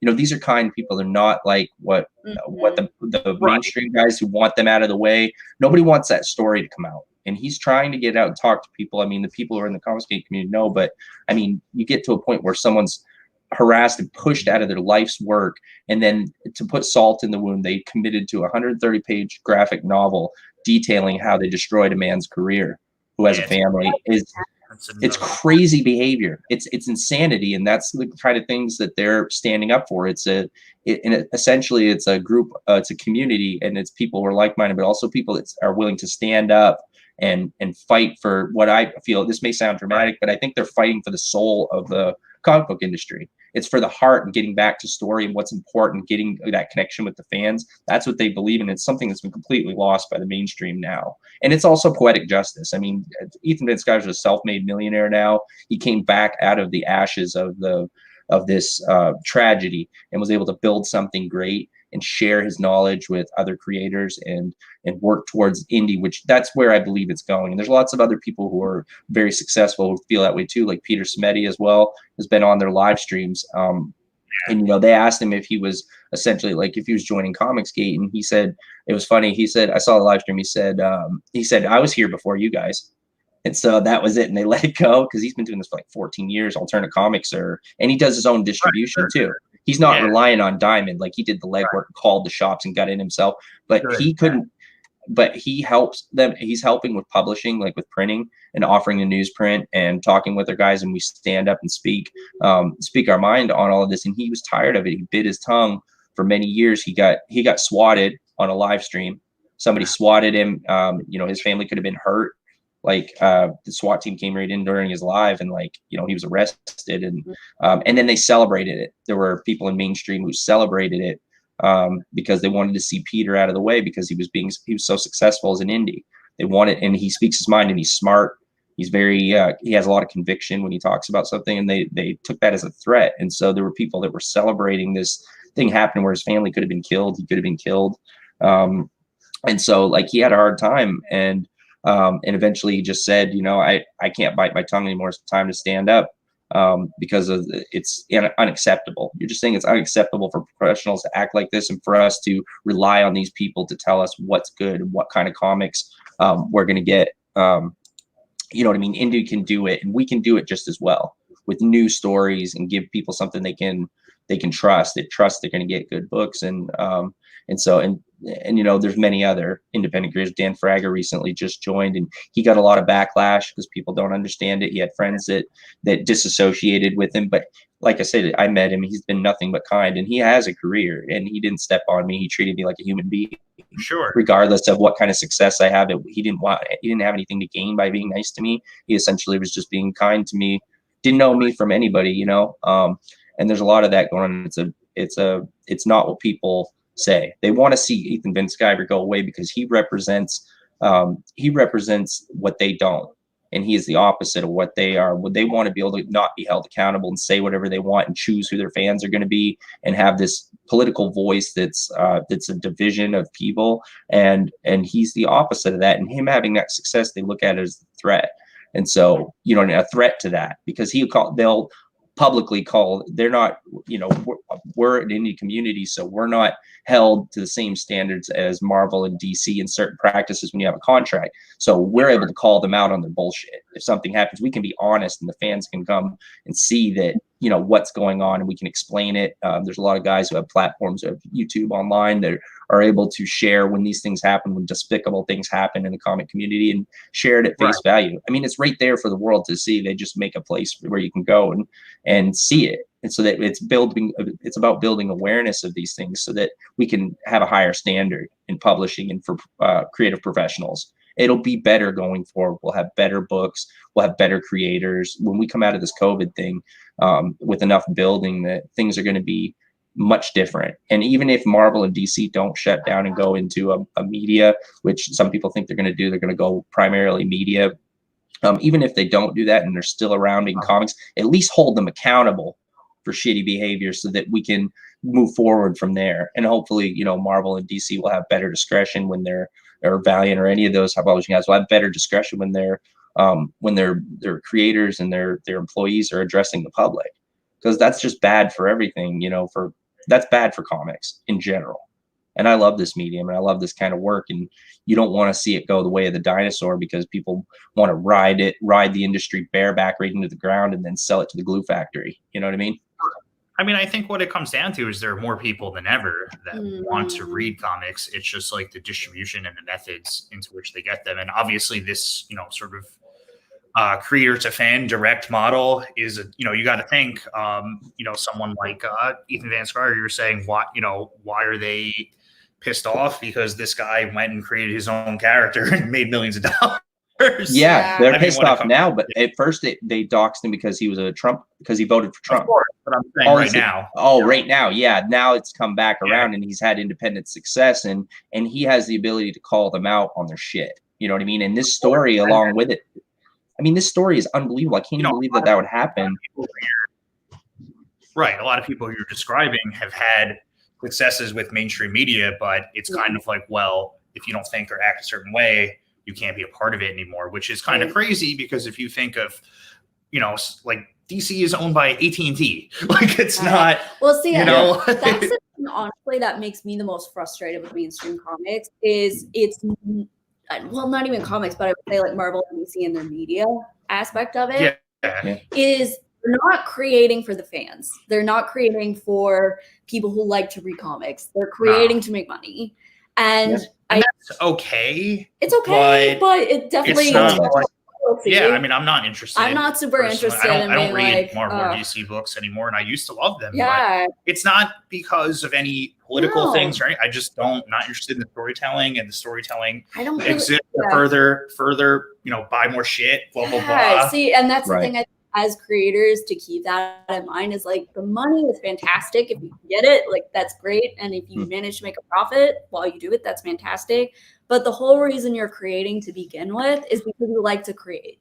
you know, these are kind people. They're not like what the mainstream guys who want them out of the way. Nobody wants that story to come out. And he's trying to get out and talk to people. I mean, the people who are in the Comscape community know, but I mean, you get to a point where someone's harassed and pushed out of their life's work. And then to put salt in the wound, they committed to a 130-page graphic novel detailing how they destroyed a man's career who has a family. It's crazy behavior. It's insanity. And that's the kind of things that they're standing up for. Essentially it's a group, it's a community, and it's people who are like-minded, but also people that are willing to stand up and fight for what I feel. This may sound dramatic, but I think they're fighting for the soul of the comic book industry. It's for the heart and getting back to story and what's important, getting that connection with the fans. That's what they believe in. It's something that's been completely lost by the mainstream now. And it's also poetic justice. I mean, Ethan Van Sciver's a self-made millionaire now. He came back out of the ashes of this tragedy and was able to build something great and share his knowledge with other creators and work towards indie, which that's where I believe it's going. And there's lots of other people who are very successful who feel that way too, like Peter Smeddy as well has been on their live streams. And, you know, they asked him if he was essentially like, if he was joining Comicsgate, and he said, it was funny. He said, I saw the live stream. He said, I was here before you guys. And so that was it. And they let it go because he's been doing this for like 14 years, alternate comics, and he does his own distribution too. He's not relying on Diamond. Like he did the legwork, called the shops and got in himself, but he couldn't, but he helps them. He's helping with publishing, like with printing and offering the newsprint and talking with their guys. And we stand up and speak our mind on all of this. And he was tired of it. He bit his tongue for many years. He got swatted on a live stream. Somebody swatted him. You know, his family could have been hurt. Like the SWAT team came right in during his live, and like, you know, he was arrested, and then they celebrated it. There were people in mainstream who celebrated it because they wanted to see Peter out of the way because he was so successful as an indie. They wanted, and he speaks his mind, and he's smart. He's very he has a lot of conviction when he talks about something, and they took that as a threat. And so there were people that were celebrating this thing happening where his family could have been killed. He could have been killed. And so like he had a hard time, and eventually he just said, you know, I can't bite my tongue anymore. It's time to stand up because it's unacceptable. You're just saying it's unacceptable for professionals to act like this, and for us to rely on these people to tell us what's good and what kind of comics we're going to get. You know what I mean? Indie can do it, and we can do it just as well with new stories and give people something they can trust. They trust they're going to get good books, and you know, there's many other independent creators. Dan Fraga recently just joined, and he got a lot of backlash because people don't understand it. He had friends that disassociated with him, but like I said, I met him. He's been nothing but kind, and he has a career, and he didn't step on me. He treated me like a human being, sure, regardless of what kind of success I have. He didn't have anything to gain by being nice to me. He essentially was just being kind to me. Didn't know me from anybody, you know. And there's a lot of that going on. It's not what people say. They want to see Ethan Van Sciver go away because he represents what they don't. And he is the opposite of what they are. Would they want to be able to not be held accountable and say whatever they want and choose who their fans are going to be and have this political voice that's a division of people. And he's the opposite of that. And him having that success, they look at it as a threat. And so, a threat to that, because they'll publicly call, they're not, we're an indie community, so we're not held to the same standards as Marvel and DC in certain practices when you have a contract. So we're able to call them out on their bullshit. If something happens, we can be honest and the fans can come and see that, what's going on, and we can explain it. There's a lot of guys who have platforms of YouTube online that are able to share when these things happen, when despicable things happen in the comic community, and share it at face value. I mean, it's right there for the world to see. They just make a place where you can go and see it. And so that it's about building awareness of these things so that we can have a higher standard in publishing and for creative professionals. It'll be better going forward. We'll have better books. We'll have better creators. When we come out of this COVID thing with enough building, that things are going to be much different. And even if Marvel and DC don't shut down and go into a media, which some people think they're going to do, they're going to go primarily media. Even if they don't do that and they're still around in comics, at least hold them accountable for shitty behavior so that we can move forward from there. And hopefully, Marvel and DC will have better discretion when they're, or Valiant or any of those publishing guys will have better discretion when their creators and their employees are addressing the public, because that's just bad for everything, that's bad for comics in general. And I love this medium and I love this kind of work, and you don't want to see it go the way of the dinosaur because people want to ride the industry bareback right into the ground and then sell it to the glue factory. You know what I mean? I mean, I think what it comes down to is there are more people than ever that want to read comics. It's just like the distribution and the methods into which they get them. And obviously this, sort of creator to fan direct model is, you got to think, someone like Ethan Van Sciver, you're saying, why are they pissed off? Because this guy went and created his own character and made millions of dollars. Yeah, they're pissed off now, but at first they doxed him because he was because he voted for Trump. Of course, but I'm saying right now. Right now, yeah. Now it's come back around and he's had independent success, and he has the ability to call them out on their shit. You know what I mean? And this story along with it, I mean, this story is unbelievable. I can't even believe that would happen. Right. A lot of people you're describing have had successes with mainstream media, but it's kind of like, well, if you don't think or act a certain way, you can't be a part of it anymore, which is kind of crazy, because if you think of, like DC is owned by AT&T, like it's not, well, see, that's the thing, honestly, that makes me the most frustrated with mainstream comics is not even comics, but I would say like Marvel and DC and their media aspect of it is they're not creating for the fans. They're not creating for people who like to read comics. They're creating to make money. And that's okay. It's okay, but it definitely it's not I mean, I'm not interested. I'm not super interested. I don't read Marvel or DC books anymore, and I used to love them. Yeah, but it's not because of any political things, right? I just not interested in the storytelling, and the storytelling exists to further, buy more shit, blah blah blah. See, and that's the thing. As creators, to keep that in mind is like the money is fantastic if you get it, like that's great, and if you manage to make a profit while you do it, that's fantastic. But the whole reason you're creating to begin with is because you like to create,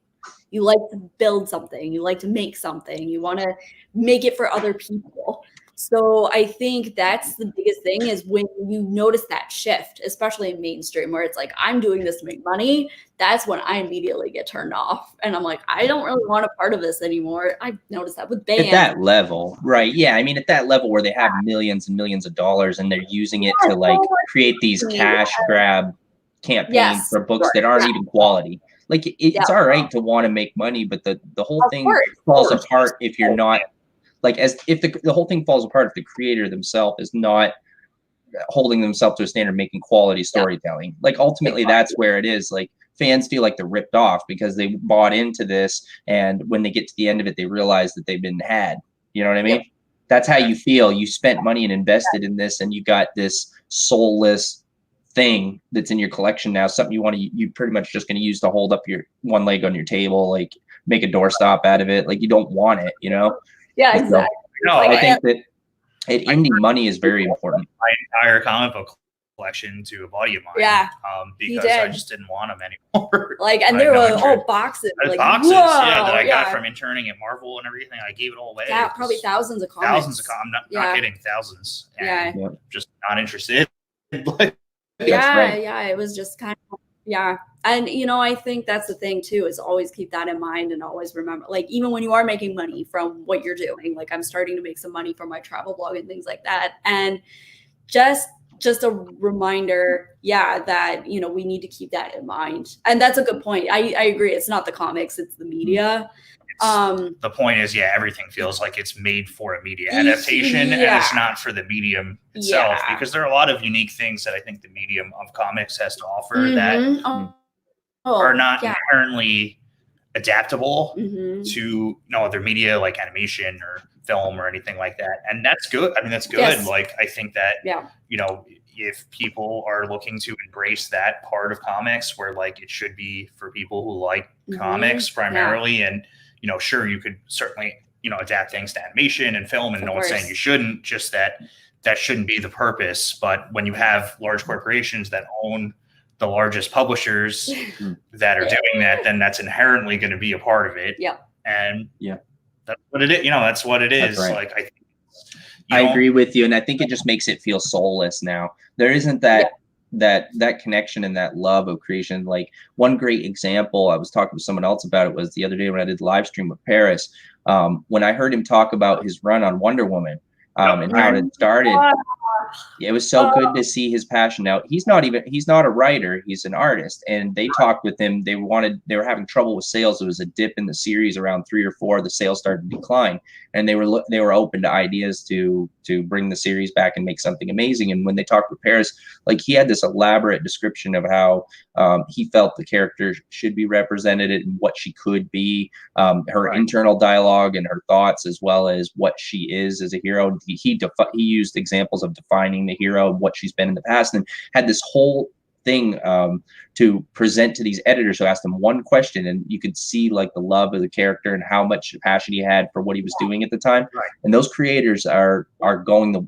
you like to build something, you like to make something, you want to make it for other people. So I think that's the biggest thing is when you notice that shift, especially in mainstream, where it's like, I'm doing this to make money. That's when I immediately get turned off. And I'm like, I don't really want a part of this anymore. I noticed that with bands. At that level, right. Yeah. I mean, at that level where they have millions and millions of dollars and they're using it to like create these cash grab campaigns for books that aren't even quality. Like it's all right to want to make money, but the whole thing falls apart if you're not, like, as if the whole thing falls apart if the creator themselves is not holding themselves to a standard, making quality storytelling. Like ultimately that's where it is. Like fans feel like they're ripped off because they bought into this, and when they get to the end of it, they realize that they've been had. You know what I mean? That's how you feel. You spent money and invested in this, and you got this soulless thing that's in your collection now, something you pretty much just going to use to hold up your one leg on your table, like make a doorstop out of it. Like you don't want it, you know? Yeah, exactly. No, I think that indie money is very important. My entire comic book collection to a buddy of mine. Yeah, because I just didn't want them anymore. Like, and there were all boxes. Like, boxes, whoa, that I got from interning at Marvel and everything. I gave it all away. Probably thousands of comics. Thousands of comics. I'm not kidding. Thousands. And just not interested. Yeah. It was just kind of, And, I think that's the thing too, is always keep that in mind and always remember, like, even when you are making money from what you're doing, like I'm starting to make some money from my travel blog and things like that. And just a reminder, that, we need to keep that in mind. And that's a good point. I agree. It's not the comics, it's the media. The point is, everything feels like it's made for a media adaptation and it's not for the medium itself, because there are a lot of unique things that I think the medium of comics has to offer that are not inherently adaptable to other media like animation or film or anything like that. And that's good. I mean, that's good. Yes. Like, I think that, if people are looking to embrace that part of comics where like it should be for people who like comics primarily, and sure, you could certainly adapt things to animation and film, and no one's saying you shouldn't, just that shouldn't be the purpose. But when you have large corporations that own the largest publishers that are doing that, then that's inherently going to be a part of it. And that's what it is. That's what it is. Right. Like, I agree with you, and I think it just makes it feel soulless now. There isn't that connection and that love of creation. Like, one great example, I was talking to someone else about it, was the other day when I did the live stream with Paris. When I heard him talk about his run on Wonder Woman and how it started, it was so good to see his passion. Now, he's not a writer, he's an artist, and they talked with him. They were having trouble with sales. There was a dip in the series around 3 or 4. The sales started to decline, and they were open to ideas to bring the series back and make something amazing. And when they talked with Paris, like, he had this elaborate description of how he felt the character should be represented and what she could be, her internal dialogue and her thoughts, as well as what she is as a hero. He used examples of defining the hero, what she's been in the past, and had this whole thing to present to these editors who asked him one question, and you could see like the love of the character and how much passion he had for what he was doing at the time. And those creators are going the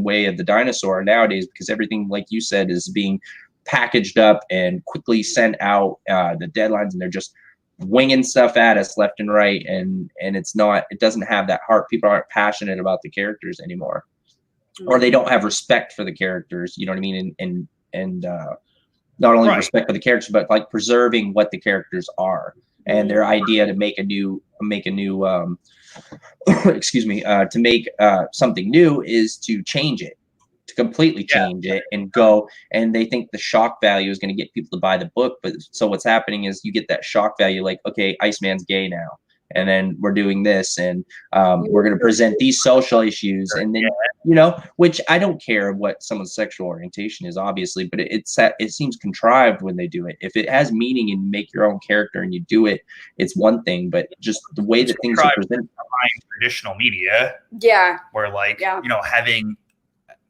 way of the dinosaur nowadays, because everything, like you said, is being packaged up and quickly sent out, the deadlines, and they're just winging stuff at us left and right, and it doesn't have that heart. People aren't passionate about the characters anymore, or they don't have respect for the characters, you know what I mean? And not only respect for the characters, but like preserving what the characters are. And their idea to make a new to make something new is to change it, to completely change it and go. And they think the shock value is going to get people to buy the book. But so what's happening is you get that shock value, like, okay, Iceman's gay now, and then we're doing this, and we're going to present these social issues, and then which I don't care what someone's sexual orientation is, obviously, but it seems contrived when they do it. If it has meaning and you make your own character and you do it, it's one thing, but just the way that things are presented behind traditional media, where like having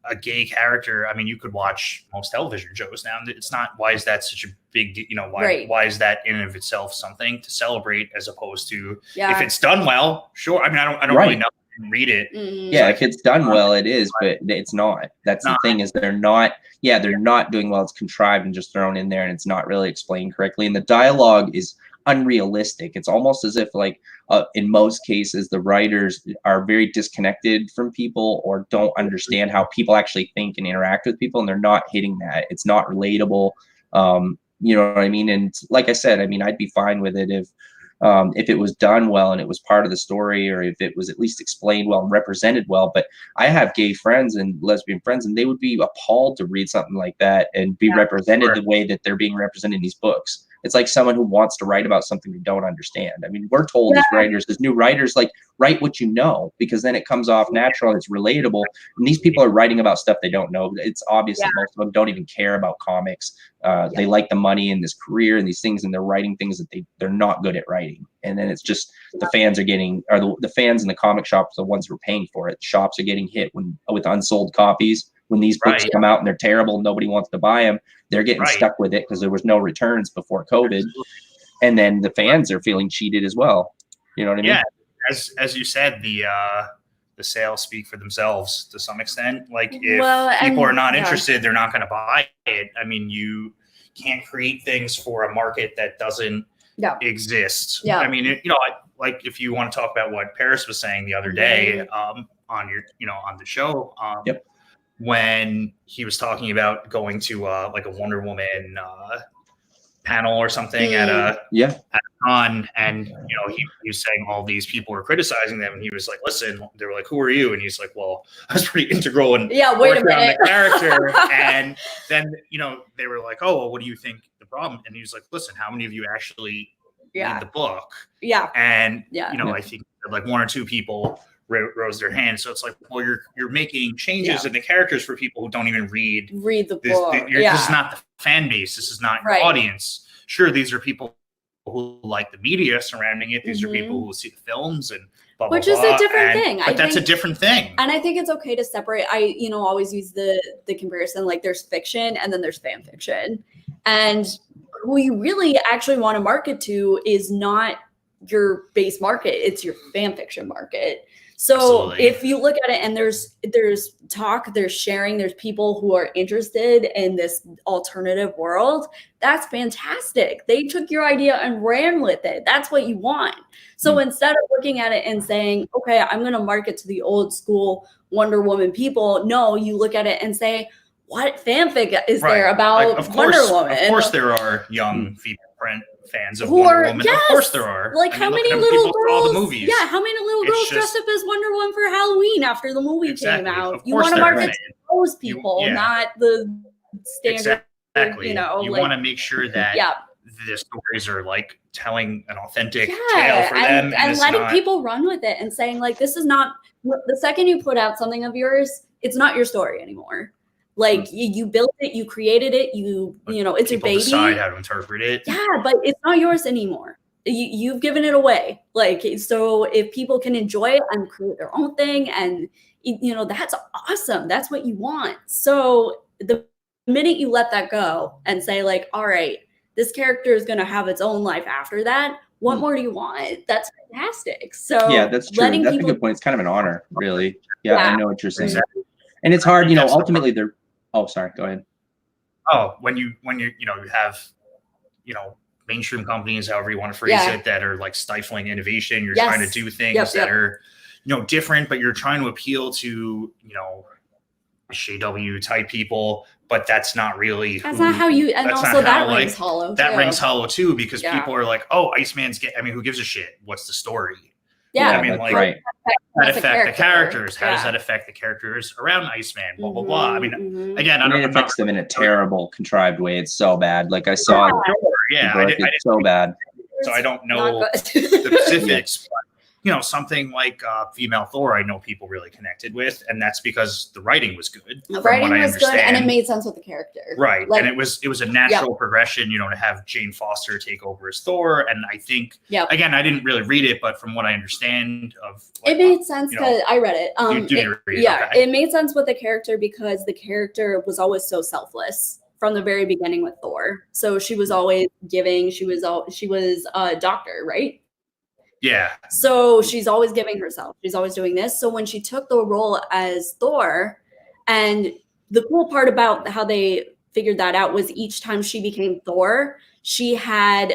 a gay character, I mean, you could watch most television shows now. It's not, why is that such a big deal? Why is that in and of itself something to celebrate, as opposed to if it's done well, sure. I mean, I don't really know. Read it. If it's done well, it is, but it's not. That's the thing, is they're not doing well. It's contrived and just thrown in there, and it's not really explained correctly. And the dialogue is unrealistic. It's almost as if, like, in most cases, the writers are very disconnected from people, or don't understand how people actually think and interact with people, and they're not hitting that. It's not relatable. You know what I mean? And like I said, I mean, I'd be fine with it if it was done well and it was part of the story, or if it was at least explained well and represented well. But I have gay friends and lesbian friends, and they would be appalled to read something like that and be represented the way that they're being represented in these books. It's like someone who wants to write about something they don't understand. I mean, we're told as writers, as new writers, like, write what you know, because then it comes off natural and it's relatable. And these people are writing about stuff they don't know. It's obvious that most of them don't even care about comics. They like the money and this career and these things, and they're writing things that they're not good at writing. And then it's just the fans are getting, or the fans in the comic shops are the ones who are paying for it. Shops are getting hit with unsold copies. When these books come out and they're terrible, nobody wants to buy them, they're getting stuck with it because there was no returns before COVID. And then the fans are feeling cheated as well. You know what I mean? Yeah, as you said, the sales speak for themselves to some extent. Like if Well, people are not yeah. interested, they're not going to buy it. I mean, you can't create things for a market that doesn't Yeah. exist. Yeah. I mean, like if you want to talk about what Paris was saying the other day on your, on the show, Yep. when he was talking about going to like a Wonder Woman panel or something at a con, and he was saying all these people were criticizing them, and he was like, listen, they were like, who are you? And he's like, well, I was pretty integral in wait a working on minute. the character. And then they were like, oh, well, what do you think the problem? And he was like, listen, how many of you actually read the book? And I think like one or two people rose their hands. So it's like, well, you're making changes in the characters for people who don't even read the this, book. This is not the fan base. This is not your audience. Sure, these are people who like the media surrounding it. These are people who see the films and blah, blah, Which is blah. a different thing. But that's a different thing. And I think it's okay to separate. I always use the comparison, like there's fiction and then there's fan fiction. And who you really actually want to market to is not your base market, it's your fan fiction market. So if you look at it and there's talk, there's sharing, there's people who are interested in this alternative world, that's fantastic. They took your idea and ran with it. That's what you want. So instead of looking at it and saying, okay, I'm going to market to the old school Wonder Woman people, no, you look at it and say, what fanfic is there about Wonder Woman? Of course there are young female fans of Wonder Woman. Of course there are. Like how many little girls? The movies. Yeah, how many little girls dressed up as Wonder Woman for Halloween after the movie came out? You want to market to those people, not the standard. Exactly. You want to make sure that the stories are like telling an authentic tale for them, and letting people run with it and saying like, this is not. The second you put out something of yours, it's not your story anymore. Like you built it, you created it, it's your baby. Decide how to interpret it. Yeah, but it's not yours anymore. You've given it away. Like, so if people can enjoy it and create their own thing, and that's awesome. That's what you want. So the minute you let that go and say like, all right, this character is going to have its own life after that. What more do you want? That's fantastic. So yeah, that's true. That's a good point. It's kind of an honor, really. Yeah, I know what you're saying. And it's hard, ultimately they're. Oh, sorry. Go ahead. Oh, when you have, mainstream companies, however you want to phrase it, that are like stifling innovation. You're trying to do things that are, different, but you're trying to appeal to, SJW type people, but that's not really. That's not how you. And also that rings hollow. That rings hollow too, because people are like, oh, Iceman's who gives a shit? What's the story? Yeah, I mean, like, right. That affect the characters? How does that affect the characters around Iceman? Blah blah blah. I mean, again, I don't. It affects them in a terrible, contrived way. It's so bad. Like I saw. It's so bad. So I don't know the specifics. But, something like female Thor, I know people really connected with, and that's because the writing was good. The writing was good, and it made sense with the character. Right, like, and it was a natural progression, to have Jane Foster take over as Thor, and I think, again, I didn't really read it, but from what I understand it made sense because I read it. It made sense with the character because the character was always so selfless from the very beginning with Thor. So she was always giving. She was a doctor, right? Yeah. So she's always giving herself. She's always doing this. So when she took the role as Thor, and the cool part about how they figured that out was each time she became Thor, she had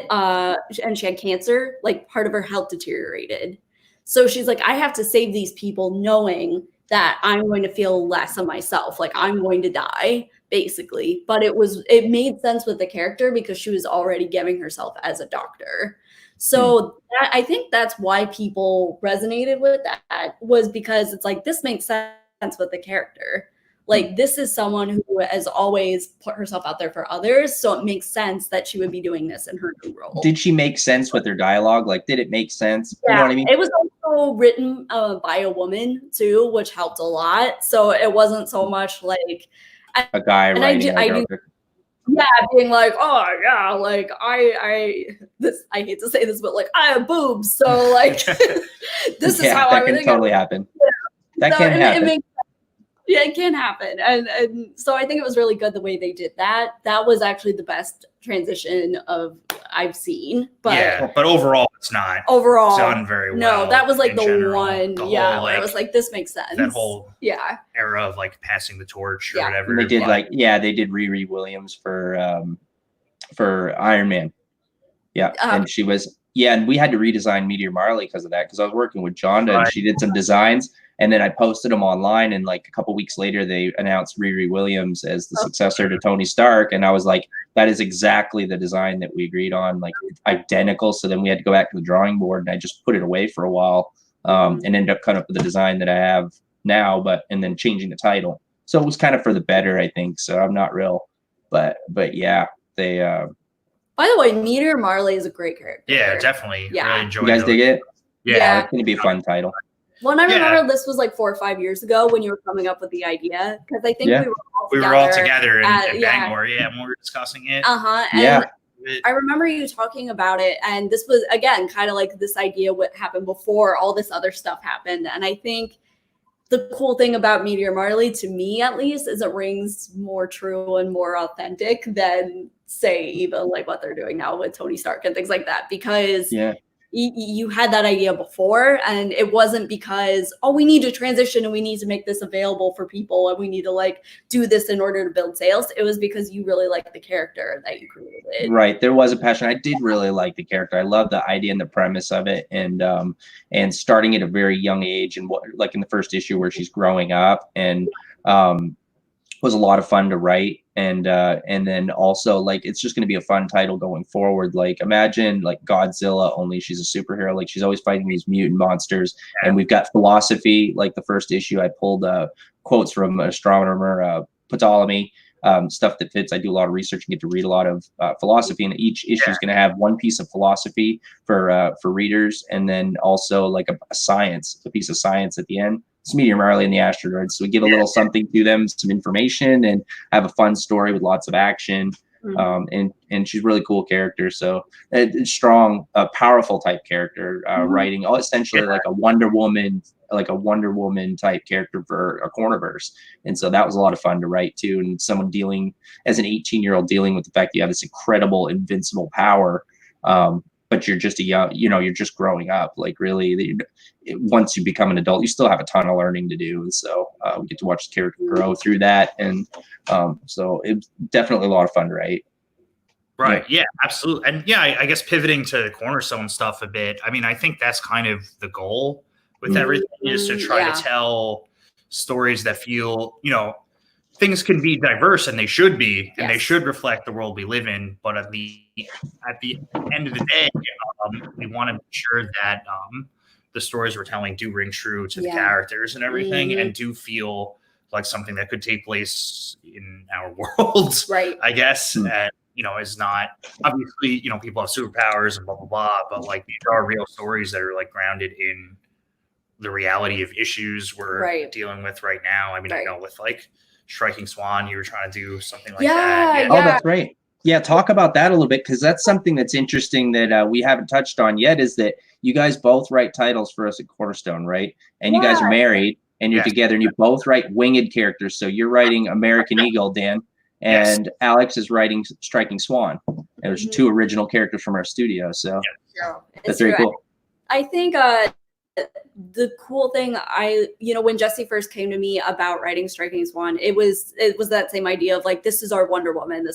cancer, like part of her health deteriorated. So she's like, I have to save these people knowing that I'm going to feel less of myself. Like I'm going to die, basically. But it made sense with the character because she was already giving herself as a doctor. So I think that's why people resonated with that, was because it's like, this makes sense with the character. Like, this is someone who has always put herself out there for others. So it makes sense that she would be doing this in her new role. Did she make sense with her dialogue? Like, did it make sense? Yeah, you know what I mean? It was also written by a woman too, which helped a lot. So it wasn't so much like a guy writing. Yeah, being like, oh yeah, like I hate to say this, but like I have boobs, so like this is how that can totally happen. Yeah. That can happen. It can happen, and so I think it was really good the way they did that. That was actually the best transition of I've seen. But yeah, but overall, it's not done very well. No, that was like the general. one. The Yeah, whole, where I was like, this makes sense. That whole yeah era of like passing the torch or whatever. And they did they did Riri Williams for Iron Man. Yeah, and she was and we had to redesign Meteor Marley because of that, because I was working with Jonda and she did some designs, and then I posted them online, and like a couple weeks later they announced Riri Williams as the successor to Tony Stark, and I was like, that is exactly the design that we agreed on, like identical. So then we had to go back to the drawing board, and I just put it away for a while, and ended up coming up with the design that I have now, and then changing the title. So it was kind of for the better, I think. So I'm not real, but yeah, they. By the way, Meteor Marley is a great character. Yeah, definitely. Yeah. Really enjoyed You guys dig it? Yeah. It's gonna be a fun title. Well, and I remember this was like 4 or 5 years ago when you were coming up with the idea, because I think we were all together in Bangor, when we were discussing it. And I remember you talking about it, and this was, again, kind of like this idea what happened before all this other stuff happened. And I think the cool thing about Meteor Marley, to me at least, is it rings more true and more authentic than, say, even like what they're doing now with Tony Stark and things like that, because you had that idea before, and it wasn't because, we need to transition and we need to make this available for people and we need to like do this in order to build sales. It was because you really liked the character that you created. Right. There was a passion. I did really like the character. I love the idea and the premise of it, and starting at a very young age, and what, like in the first issue where she's growing up, and was a lot of fun to write. And then also, like, it's just going to be a fun title going forward. Like, imagine like Godzilla, only she's a superhero. Like, she's always fighting these mutant monsters. And we've got philosophy. Like the first issue, I pulled quotes from astronomer Ptolemy, stuff that fits. I do a lot of research and get to read a lot of philosophy, and each issue is going to have one piece of philosophy for readers, and then also like a piece of science at the end. It's Meteor Marley and the asteroids, so we give a little something to them, some information, and have a fun story with lots of action. And she's a really cool character. So it's strong, powerful type character, writing essentially like a Wonder Woman type character for a Cornerverse. And so that was a lot of fun to write too. And someone dealing as an 18-year-old dealing with the fact that you have this incredible invincible power, but you're just you're just growing up. Like really, once you become an adult, you still have a ton of learning to do. And so we get to watch the character grow through that. And so it's definitely a lot of fun to write. Right. Yeah, absolutely. And I guess pivoting to the Cornerstone stuff a bit, I mean, I think that's kind of the goal with everything, is to try to tell stories that feel, things can be diverse, and they should be, and they should reflect the world we live in. But at the end of the day, we want to make sure that the stories we're telling do ring true to the characters and everything, and do feel like something that could take place in our world, right? I guess. And is not obviously, people have superpowers and blah blah blah, but like these are real stories that are like grounded in the reality of issues we're dealing with right now. I mean, I know with like Striking Swan, you were trying to do something like that. Oh, that's right. Yeah, talk about that a little bit, because that's something that's interesting that we haven't touched on yet, is that you guys both write titles for us at Cornerstone, right? And you guys are married, and you're together, and you both write winged characters. So you're writing American Eagle, Dan, and Alex is writing Striking Swan. And there's two original characters from our studio. So that's very cool. I think the cool thing, when Jesse first came to me about writing Striking Swan, it was that same idea of like, this is our Wonder Woman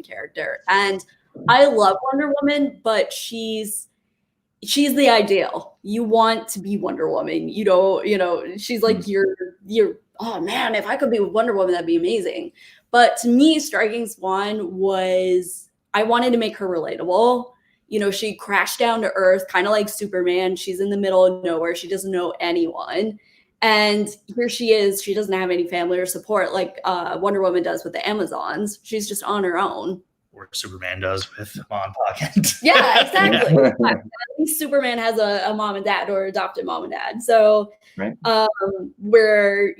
character. And I love Wonder Woman, but she's the ideal. You want to be Wonder Woman. She's like you're oh man, if I could be Wonder Woman, that'd be amazing. But to me, Striking Swan was, I wanted to make her relatable. She crashed down to Earth, kind of like Superman. She's in the middle of nowhere. She doesn't know anyone. And here she is. She doesn't have any family or support like Wonder Woman does with the Amazons. She's just on her own. Or Superman does with Mom and Pop. Yeah, exactly. At least Superman has a mom and dad, or adopted mom and dad. So where,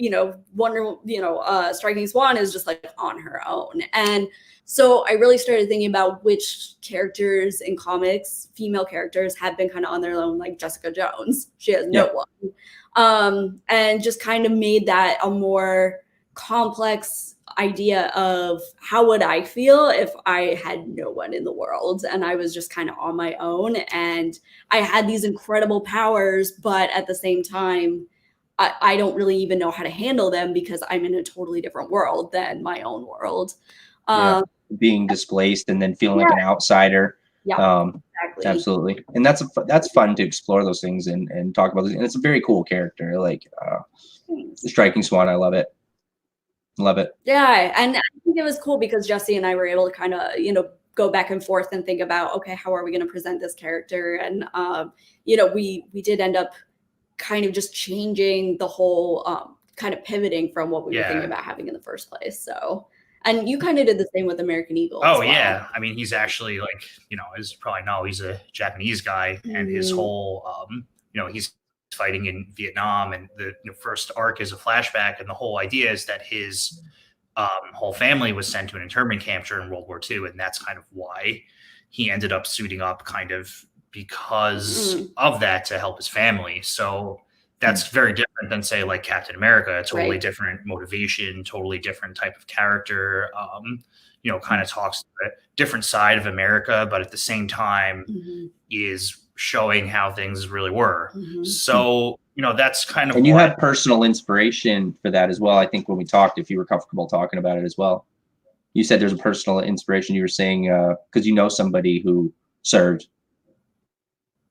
Striking Swan is just like on her own. And so I really started thinking about which characters in comics, female characters, have been kind of on their own, like Jessica Jones. She has no one. And just kind of made that a more complex idea of how would I feel if I had no one in the world and I was just kind of on my own, and I had these incredible powers, but at the same time, I don't really even know how to handle them because I'm in a totally different world than my own world. Being displaced and then feeling like an outsider. Exactly. Absolutely. And that's fun to explore those things and talk about this. And it's a very cool character. Like Striking Swan, I love it. Love it. Yeah, and I think it was cool because Jesse and I were able to kind of, go back and forth and think about, okay, how are we going to present this character? And we did end up kind of just changing the whole kind of pivoting from what we were thinking about having in the first place. So, and you kind of did the same with American Eagle. Oh, yeah. I mean, he's actually like, as you probably know, he's a Japanese guy, and his whole, he's fighting in Vietnam, and the first arc is a flashback, and the whole idea is that his whole family was sent to an internment camp during World War II, and that's kind of why he ended up suiting up kind of because of that to help his family. So that's very different than, say, like Captain America, a totally different motivation, totally different type of character, kind of talks to a different side of America, but at the same time is showing how things really were. So, that's kind of. And you had personal inspiration for that as well. I think when we talked, if you were comfortable talking about it as well, you said there's a personal inspiration. You were saying, because you know somebody who served.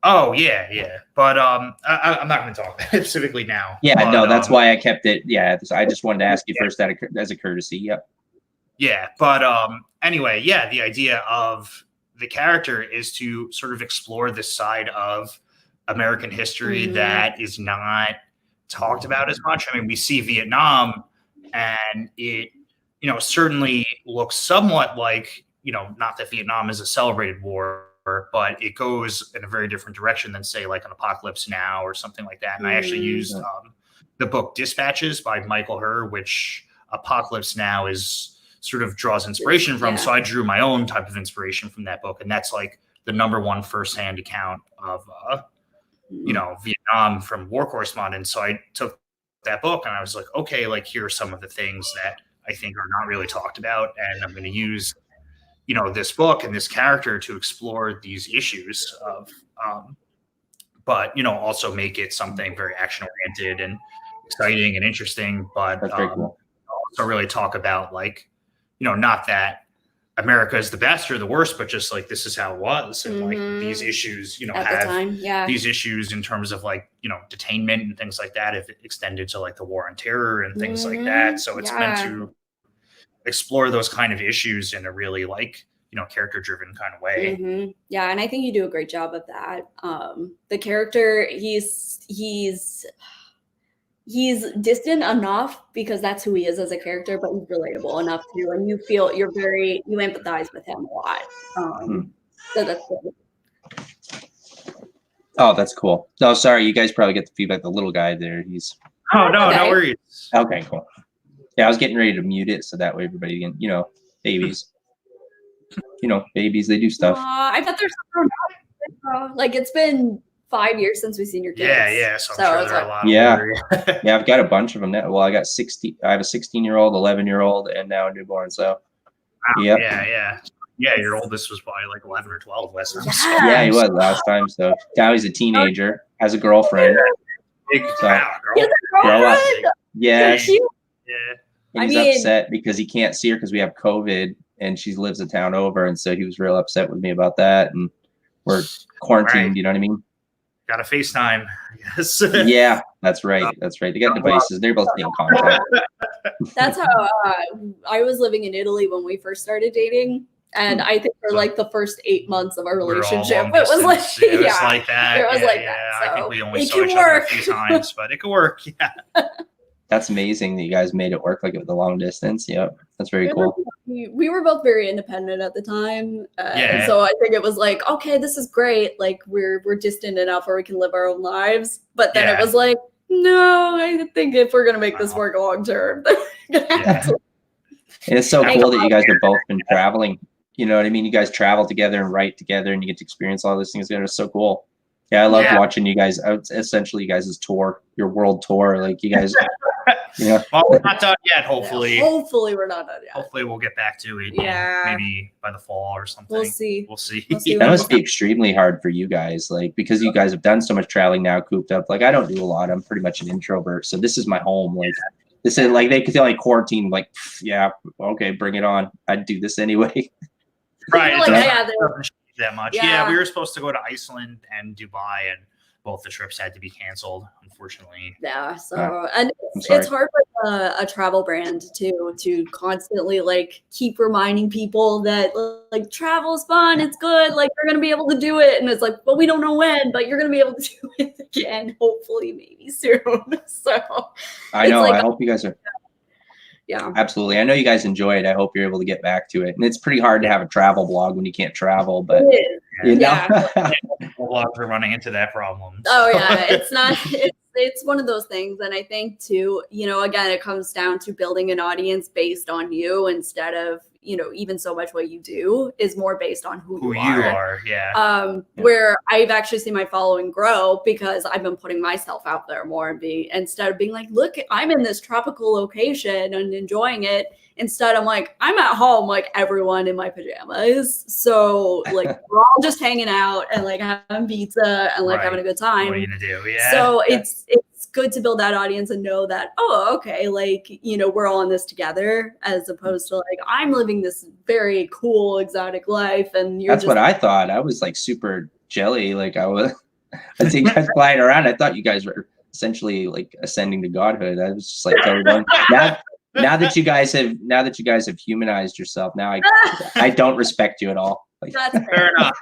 Oh, yeah. But I'm not going to talk specifically now. Yeah, but, no, that's why I kept it. Yeah, I just wanted to ask you first that as a courtesy. Yep. Yeah, but anyway, the idea of the character is to sort of explore this side of American history that is not talked about as much. I mean, we see Vietnam, and it, certainly looks somewhat like, not that Vietnam is a celebrated war, but it goes in a very different direction than, say, like an Apocalypse Now or something like that. And I actually used the book Dispatches by Michael Herr, which Apocalypse Now is sort of draws inspiration from. So I drew my own type of inspiration from that book. And that's like the #1 firsthand account of, Vietnam from War Correspondents. So I took that book and I was like, okay, like here are some of the things that I think are not really talked about. And I'm going to use this book and this character to explore these issues of, but, also make it something very action oriented and exciting and interesting, but cool. Also really talk about like, not that America is the best or the worst, but just like, this is how it was. And like these issues, have these issues in terms of like, detainment and things like that, if it extended to like the war on terror and things like that. So it's meant to explore those kind of issues in a really like, character driven kind of way. Yeah. And I think you do a great job of that. The character, he's distant enough because that's who he is as a character, but he's relatable enough too. And you empathize with him a lot. So that's cool. Oh, that's cool. No, sorry. You guys probably get the feedback. The little guy there, Oh, no, no worries. Okay, cool. Yeah, I was getting ready to mute it so that way everybody can, babies. Babies, they do stuff. I bet there's something like it's been 5 years since we've seen your kids. Yeah. So I'm sure there are a lot of yeah, I've got a bunch of them now. Well, I have a 16-year-old, 11-year-old, and now a newborn. So, yeah. Your oldest was probably like 11 or 12 last time. Yeah, he was last time. So now he's a teenager, has a girlfriend. Grow up. Yeah. And he's upset because he can't see her because we have COVID, and she lives a town over, and so he was real upset with me about that. And we're quarantined. You know what I mean? Got a FaceTime, I guess. Yeah, that's right. They got devices. They're both in contact. That's how I was living in Italy when we first started dating. And I think for like the first 8 months of our relationship, it was like, it was like that. It was like that. So I think we only saw each other a few times, but it could work. Yeah. That's amazing that you guys made it work like with the long distance. Yep. That's very cool. We were both very independent at the time. And so I think it was like, okay, this is great. Like we're distant enough where we can live our own lives. But then it was like, no, I think if we're going to make this work long term. And it's so cool that you guys have both been traveling. You know what I mean? You guys travel together and write together, and you get to experience all these things together. It's so cool. Yeah, I love watching you guys. Essentially, you guys' tour, your world tour. Like you guys Yeah. Well, we're not done yet. Hopefully. Hopefully we're not done yet. Hopefully we'll get back to it. Yeah. Maybe by the fall or something. We'll see. We'll see. That must be extremely hard for you guys, like, because you guys have done so much traveling now, cooped up. Like, I don't do a lot. I'm pretty much an introvert, so this is my home. Like, this is like they could like quarantine. Like, yeah, okay, bring it on. I'd do this anyway. Right. Like, It doesn't change that much. Yeah. Yeah, we were supposed to go to Iceland and Dubai, and both the trips had to be canceled, unfortunately. Yeah. So, and sorry. it's hard for a travel brand too to constantly like keep reminding people that like travel's fun, it's good, like you're gonna be able to do it, and it's like, but we don't know when, but you're gonna be able to do it again, hopefully, maybe soon. So I know. like, I hope you guys are. Yeah. Absolutely. I know you guys enjoy it. I hope you're able to get back to it. And it's pretty hard to have a travel blog when you can't travel, but you know. Yeah. Blogs are running into that problem. Oh yeah, it's not. It's one of those things, and I think too, you know, again, it comes down to building an audience based on you instead of, you know, even so much what you do is more based on who you are. Yeah. Where I've actually seen my following grow because I've been putting myself out there more and instead of being like, look, I'm in this tropical location and enjoying it. Instead, I'm like, I'm at home, like everyone in my pajamas. So like we're all just hanging out and like having pizza and like having a good time. What are you gonna do? Yeah. So it's good to build that audience and know that, oh, okay, like, you know, we're all in this together, as opposed to like, I'm living this very cool, exotic life. And That's what I thought. I was like super jelly. Like I see you guys flying around. I thought you guys were essentially like ascending to godhood. I was just like totally done. Now that you guys have humanized yourself, now I don't respect you at all. Like, that's fair enough.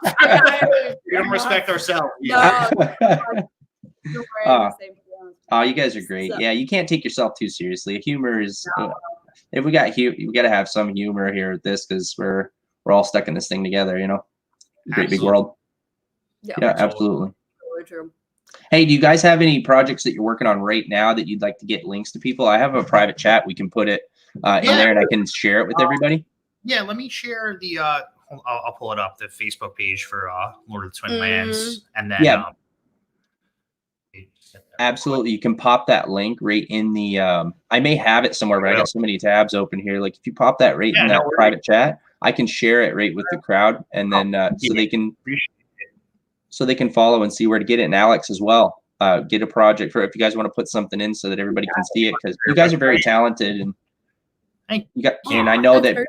We don't respect ourselves. No. Oh, you guys are great. So. Yeah, you can't take yourself too seriously. Humor is if we got we got to have some humor here at this because we're all stuck in this thing together. You know, great big world. Yeah, absolutely. Totally true. Hey, do you guys have any projects that you're working on right now that you'd like to get links to people? I have a private chat. We can put it in there and I can share it with everybody. Yeah, let me share the I'll pull it up, the Facebook page for Lord of the Twin Lands, and then absolutely, you can pop that link right in the I may have it somewhere, but I got so many tabs open here. Like if you pop that right in that private chat, I can share it right with the crowd, and then so they can follow and see where to get it. And Alex as well, get a project for if you guys want to put something in so that everybody can see it, because you guys are very talented, and and I know that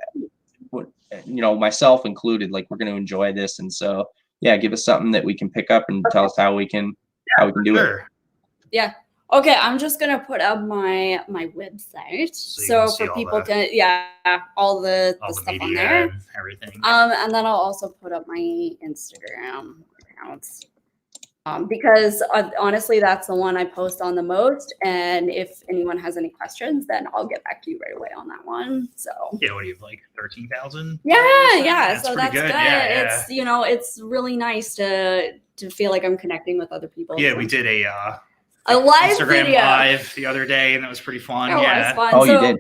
you know, myself included, like we're going to enjoy this, and so yeah, give us something that we can pick up and tell us how we can do it. Yeah. Okay, I'm just gonna put up my website so for people can all the stuff on there and everything. And then I'll also put up my Instagram accounts because honestly that's the one I post on the most, and if anyone has any questions then I'll get back to you right away on that one. So yeah, what do you have, like 13,000? Yeah, so that's good. Yeah. It's you know, it's really nice to feel like I'm connecting with other people. Yeah, we did a live Instagram video live the other day, and that was pretty fun. Oh, yeah. fun. Oh, you did.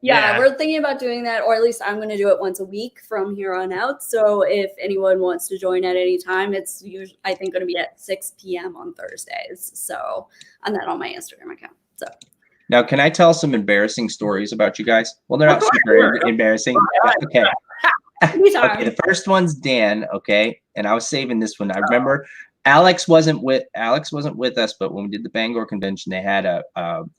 Yeah, we're thinking about doing that, or at least I'm going to do it once a week from here on out. So if anyone wants to join at any time, it's usually, I think, going to be at 6 p.m. on Thursdays. So, and then on my Instagram account. So now, can I tell some embarrassing stories about you guys? Well, they're not super embarrassing. Okay. Okay. The first one's Dan. Okay, and I was saving this one. I remember. Alex wasn't with us, but when we did the Bangor convention, they had a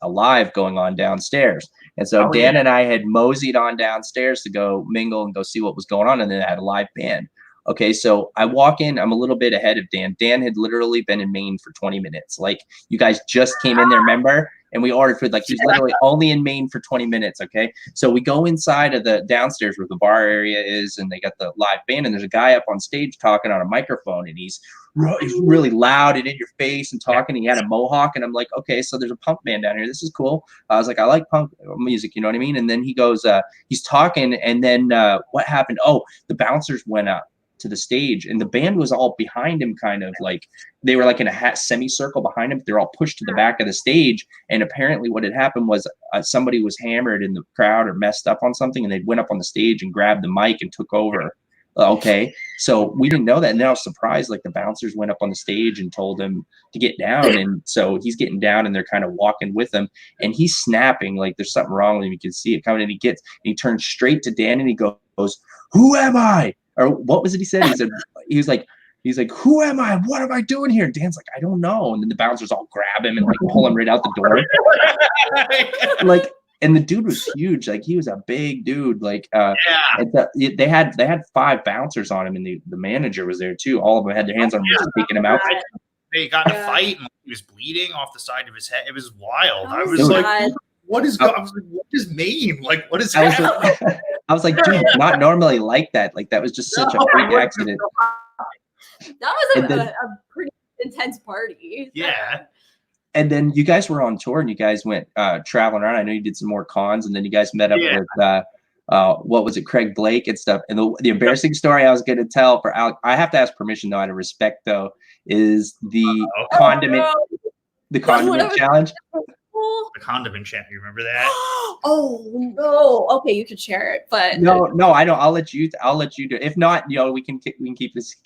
live going on downstairs, and so Dan and I had moseyed on downstairs to go mingle and go see what was going on, and then they had a live band. Okay, so I walk in, I'm a little bit ahead of Dan. Dan had literally been in Maine for 20 minutes. Like you guys just came in there, remember? And we ordered food. Like he's literally only in Maine for 20 minutes. Okay, so we go inside of the downstairs where the bar area is, and they got the live band, and there's a guy up on stage talking on a microphone, and he's really loud and in your face and talking. He had a mohawk, and I'm like, okay, so there's a punk band down here. This is cool. I was like, I like punk music, you know what I mean? And then he goes, he's talking, and then what happened? Oh, the bouncers went up to the stage, and the band was all behind him, kind of like they were like in a semicircle behind him. They're all pushed to the back of the stage, and apparently what had happened was somebody was hammered in the crowd or messed up on something, and they went up on the stage and grabbed the mic and took over Okay, so we didn't know that, and then I was surprised. Like the bouncers went up on the stage and told him to get down, and so he's getting down, and they're kind of walking with him, and he's snapping like there's something wrong with him. You can see it coming, and he turns straight to Dan, and he goes, "Who am I?" Or what was it he said? He said he's like, "Who am I? What am I doing here?" And Dan's like, "I don't know." And then the bouncers all grab him and like pull him right out the door, like. And the dude was huge. Like he was a big dude. Like they had 5 bouncers on him, and the manager was there too. All of them had their hands on him, just taking him out. They got in a fight, and he was bleeding off the side of his head. It was wild. I was what is going? I was like, what is Maine? Like, what is happening? I was like, dude, not normally like that. Like that was just such a freak accident. That was a pretty intense party. Yeah. And then you guys were on tour, and you guys went traveling around. I know you did some more cons, and then you guys met up with what was it, Craig Blake and stuff. And the embarrassing story I was going to tell for Alec, I have to ask permission though, out of respect though, is the condiment challenge. The condiment challenge. You remember that? Oh no. Okay, you could share it, but no, I don't. I'll let you do it. If not, we can keep this.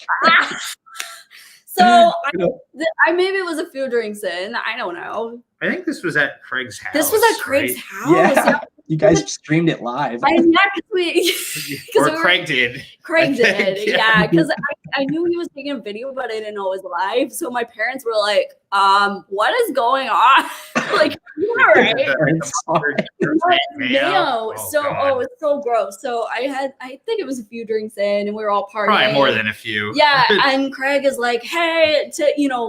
So I maybe it was a few drinks in. I don't know. I think this was at Craig's house. This was at Craig's house. Yeah. You guys streamed it live. Craig did. Craig did, yeah. Because I knew he was taking a video, but I didn't know it was live. So my parents were like, what is going on? Like, all right. Mayo. It's so gross. So I think it was a few drinks in, and we were all partying. Probably more than a few. Yeah, and Craig is like, hey,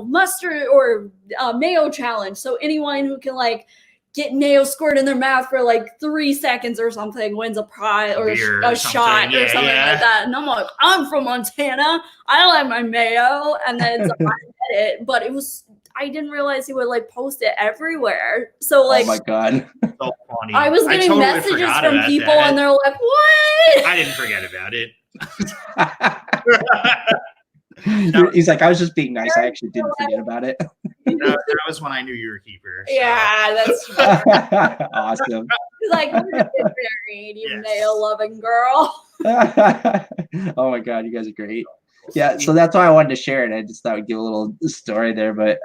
mustard or mayo challenge. So anyone who can like get mayo squirted in their mouth for like 3 seconds or something wins a prize or a shot or something like that. And I'm like, I'm from Montana. I like my mayo. And then so I did it, but I didn't realize he would like post it everywhere. So like, oh my God. So funny. I was getting messages from people and they're like, what? I didn't forget about it. He's like, I was just being nice. I actually didn't forget about it. That was when I knew you were a keeper. So. Yeah, that's true. Awesome. He's like, we're gonna get married, you nail-loving girl. Oh my God, you guys are great. Yeah, so that's why I wanted to share it. I just thought I'd give a little story there, but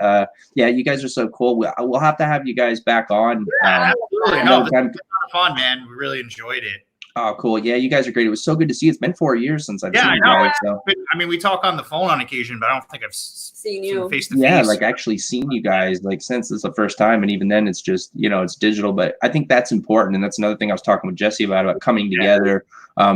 yeah, you guys are so cool. We'll have to have you guys back on. Absolutely. No, this was a lot of fun, man. We really enjoyed it. Oh, cool. Yeah, you guys are great. It was so good to see you. It's been 4 years since I've seen you guys. So. I mean, we talk on the phone on occasion, but I don't think I've seen you face to face. Yeah, like actually seen you guys like since it's the first time. And even then it's just, it's digital. But I think that's important. And that's another thing I was talking with Jesse about coming together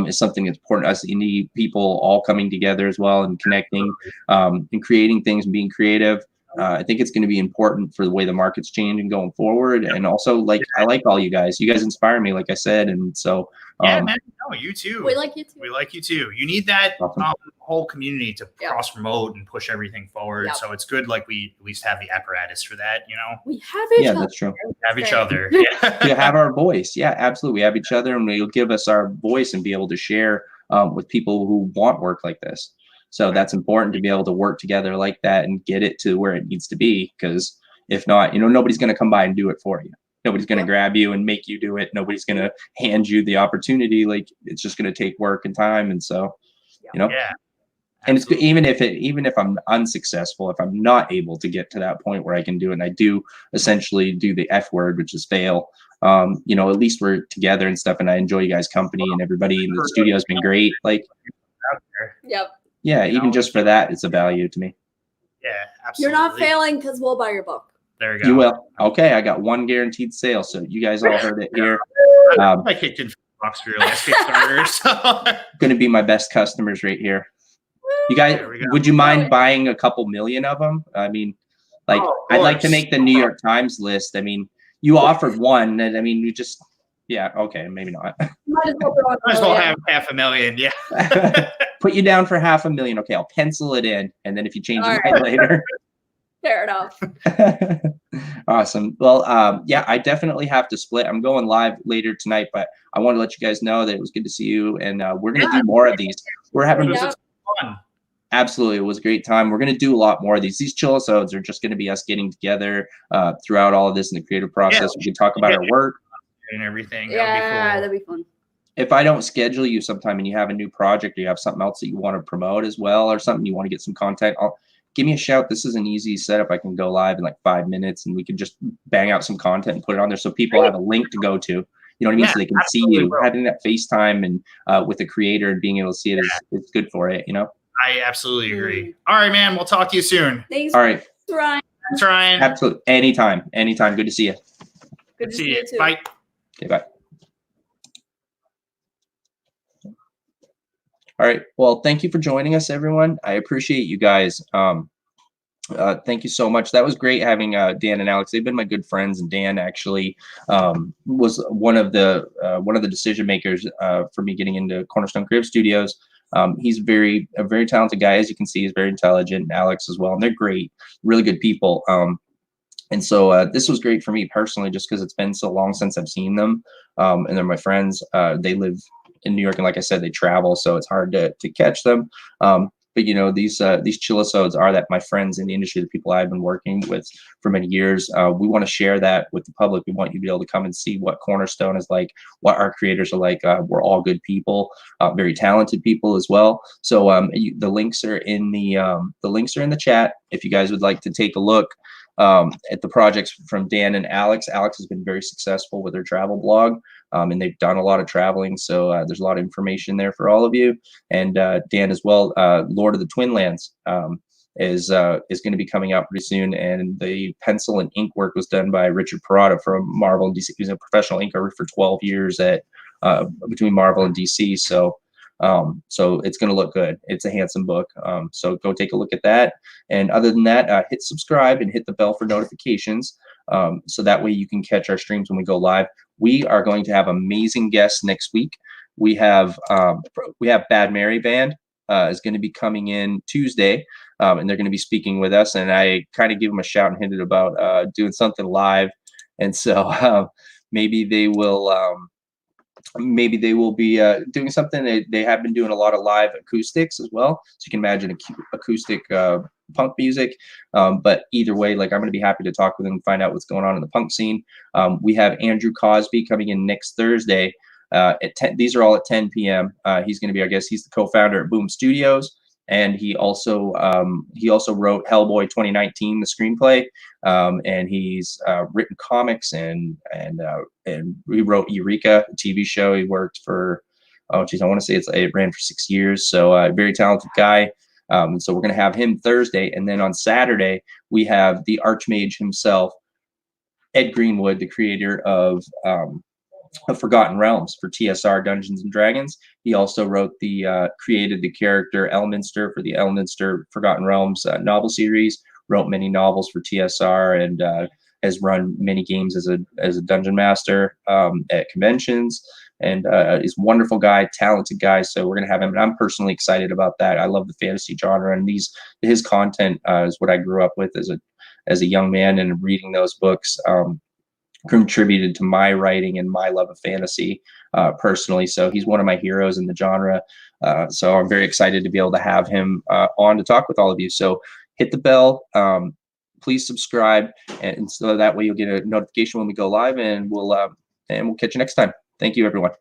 is something that's important to us indie people all coming together as well and connecting and creating things and being creative. I think it's going to be important for the way the market's changing going forward. And also, like, I like all you guys. You guys inspire me, like I said. And so, man, no, you too. We like you too. We like you too. You need that whole community to cross promote and push everything forward. Yep. So it's good, like we at least have the apparatus for that. We have each other. Yeah, that's true. We have each other. Yeah. We have our voice. Yeah, absolutely. We have each other, and we'll give us our voice and be able to share with people who want work like this. So that's important to be able to work together like that and get it to where it needs to be. Because if not, nobody's going to come by and do it for you. Nobody's going to grab you and make you do it. Nobody's going to hand you the opportunity. Like it's just going to take work and time. And so, Yeah. And it's even if I'm unsuccessful, if I'm not able to get to that point where I can do it, and I do essentially do the F word, which is fail. At least we're together and stuff. And I enjoy you guys' company, and everybody in the studio has been great. Like, yep. Yeah, even just for that, it's a value to me. Yeah, absolutely. You're not failing because we'll buy your book. There you go. You will. Okay, I got 1 guaranteed sale, so you guys all heard it here. I kicked in $50 for your last Kickstarter. So. Going to be my best customers right here. You guys, would you mind buying a couple million of them? I mean, like, I'd like to make the New York Times list. I mean, you offered one, and I mean, you just, yeah, okay, maybe not. Might as well have $500,000, yeah. Put you down for $500,000. Okay, I'll pencil it in, and then if you change your mind later. Fair enough. Awesome. Well, yeah, I definitely have to split. I'm going live later tonight, but I want to let you guys know that it was good to see you, and we're going to do more of these. We're having fun. Absolutely, it was a great time. We're going to do a lot more of these. These Chillasodes are just going to be us getting together throughout all of this in the creative process. We can talk about our work and everything. Yeah, that'd be fun. if I don't schedule you sometime and you have a new project or you have something else that you want to promote as well, or something you want to get some content, give me a shout. This is an easy setup. I can go live in like 5 minutes and we can just bang out some content and put it on there so people have a link to go to. You know what I mean? Yeah, so they can see you. Having that FaceTime and with the creator and being able to see it is good for it, you know? I absolutely agree. All right, man. We'll talk to you soon. Thanks. All right. Ryan. Thanks, Ryan. Absolutely. Anytime. Good to see you. Good to see you too. Bye. Okay, bye. All right. Well, thank you for joining us, everyone. I appreciate you guys. Thank you so much. That was great having Dan and Alex. They've been my good friends, and Dan actually was one of the decision makers for me getting into Cornerstone Creative Studios. He's a very talented guy, as you can see. He's very intelligent, and Alex as well, and they're great, really good people. And so this was great for me personally, just because it's been so long since I've seen them, and they're my friends. They live in New York, and like I said, they travel, so it's hard to catch them. But you know, these Chillasodes are that my friends in the industry, the people I've been working with for many years. We want to share that with the public. We want you to be able to come and see what Cornerstone is like, what our creators are like. We're all good people, very talented people as well. So the links are in the chat. If you guys would like to take a look at the projects from Dan and Alex. Alex has been very successful with their travel blog, and they've done a lot of traveling. So there's a lot of information there for all of you. And Dan as well, Lord of the Twinlands is going to be coming out pretty soon. And the pencil and ink work was done by Richard Parada from Marvel and DC. He was a professional inker for 12 years at between Marvel and DC. So it's going to look good. It's a handsome book. So go take a look at that. And other than that, hit subscribe and hit the bell for notifications. So that way you can catch our streams when we go live. We are going to have amazing guests next week. We have Bad Mary Band is going to be coming in Tuesday, and they're going to be speaking with us. And I kind of give them a shout and hinted about doing something live. And so maybe they will be doing something. They have been doing a lot of live acoustics as well. So you can imagine acoustic punk music. But either way, like, I'm going to be happy to talk with them and find out what's going on in the punk scene. We have Andrew Cosby coming in next Thursday at 10. These are all at 10 p.m. He's going to be our guest. He's the co-founder at Boom Studios. And he also wrote Hellboy 2019, the screenplay, and he's written comics and he wrote Eureka, a TV show. He worked for, I want to say it ran for 6 years. So very talented guy. And so we're going to have him Thursday, and then on Saturday we have the Archmage himself, Ed Greenwood, the creator of Forgotten Realms for TSR Dungeons and Dragons. He also created the character Elminster for the Elminster Forgotten Realms novel series, wrote many novels for TSR, and has run many games as a dungeon master at conventions, and is a wonderful guy, talented guy. So we're going to have him, and I'm personally excited about that. I love the fantasy genre, and his content is what I grew up with as a young man, and reading those books contributed to my writing and my love of fantasy personally. So he's one of my heroes in the genre. So I'm very excited to be able to have him on to talk with all of you. So hit the bell, please subscribe, and so that way you'll get a notification when we go live, and we'll catch you next time. Thank you, everyone.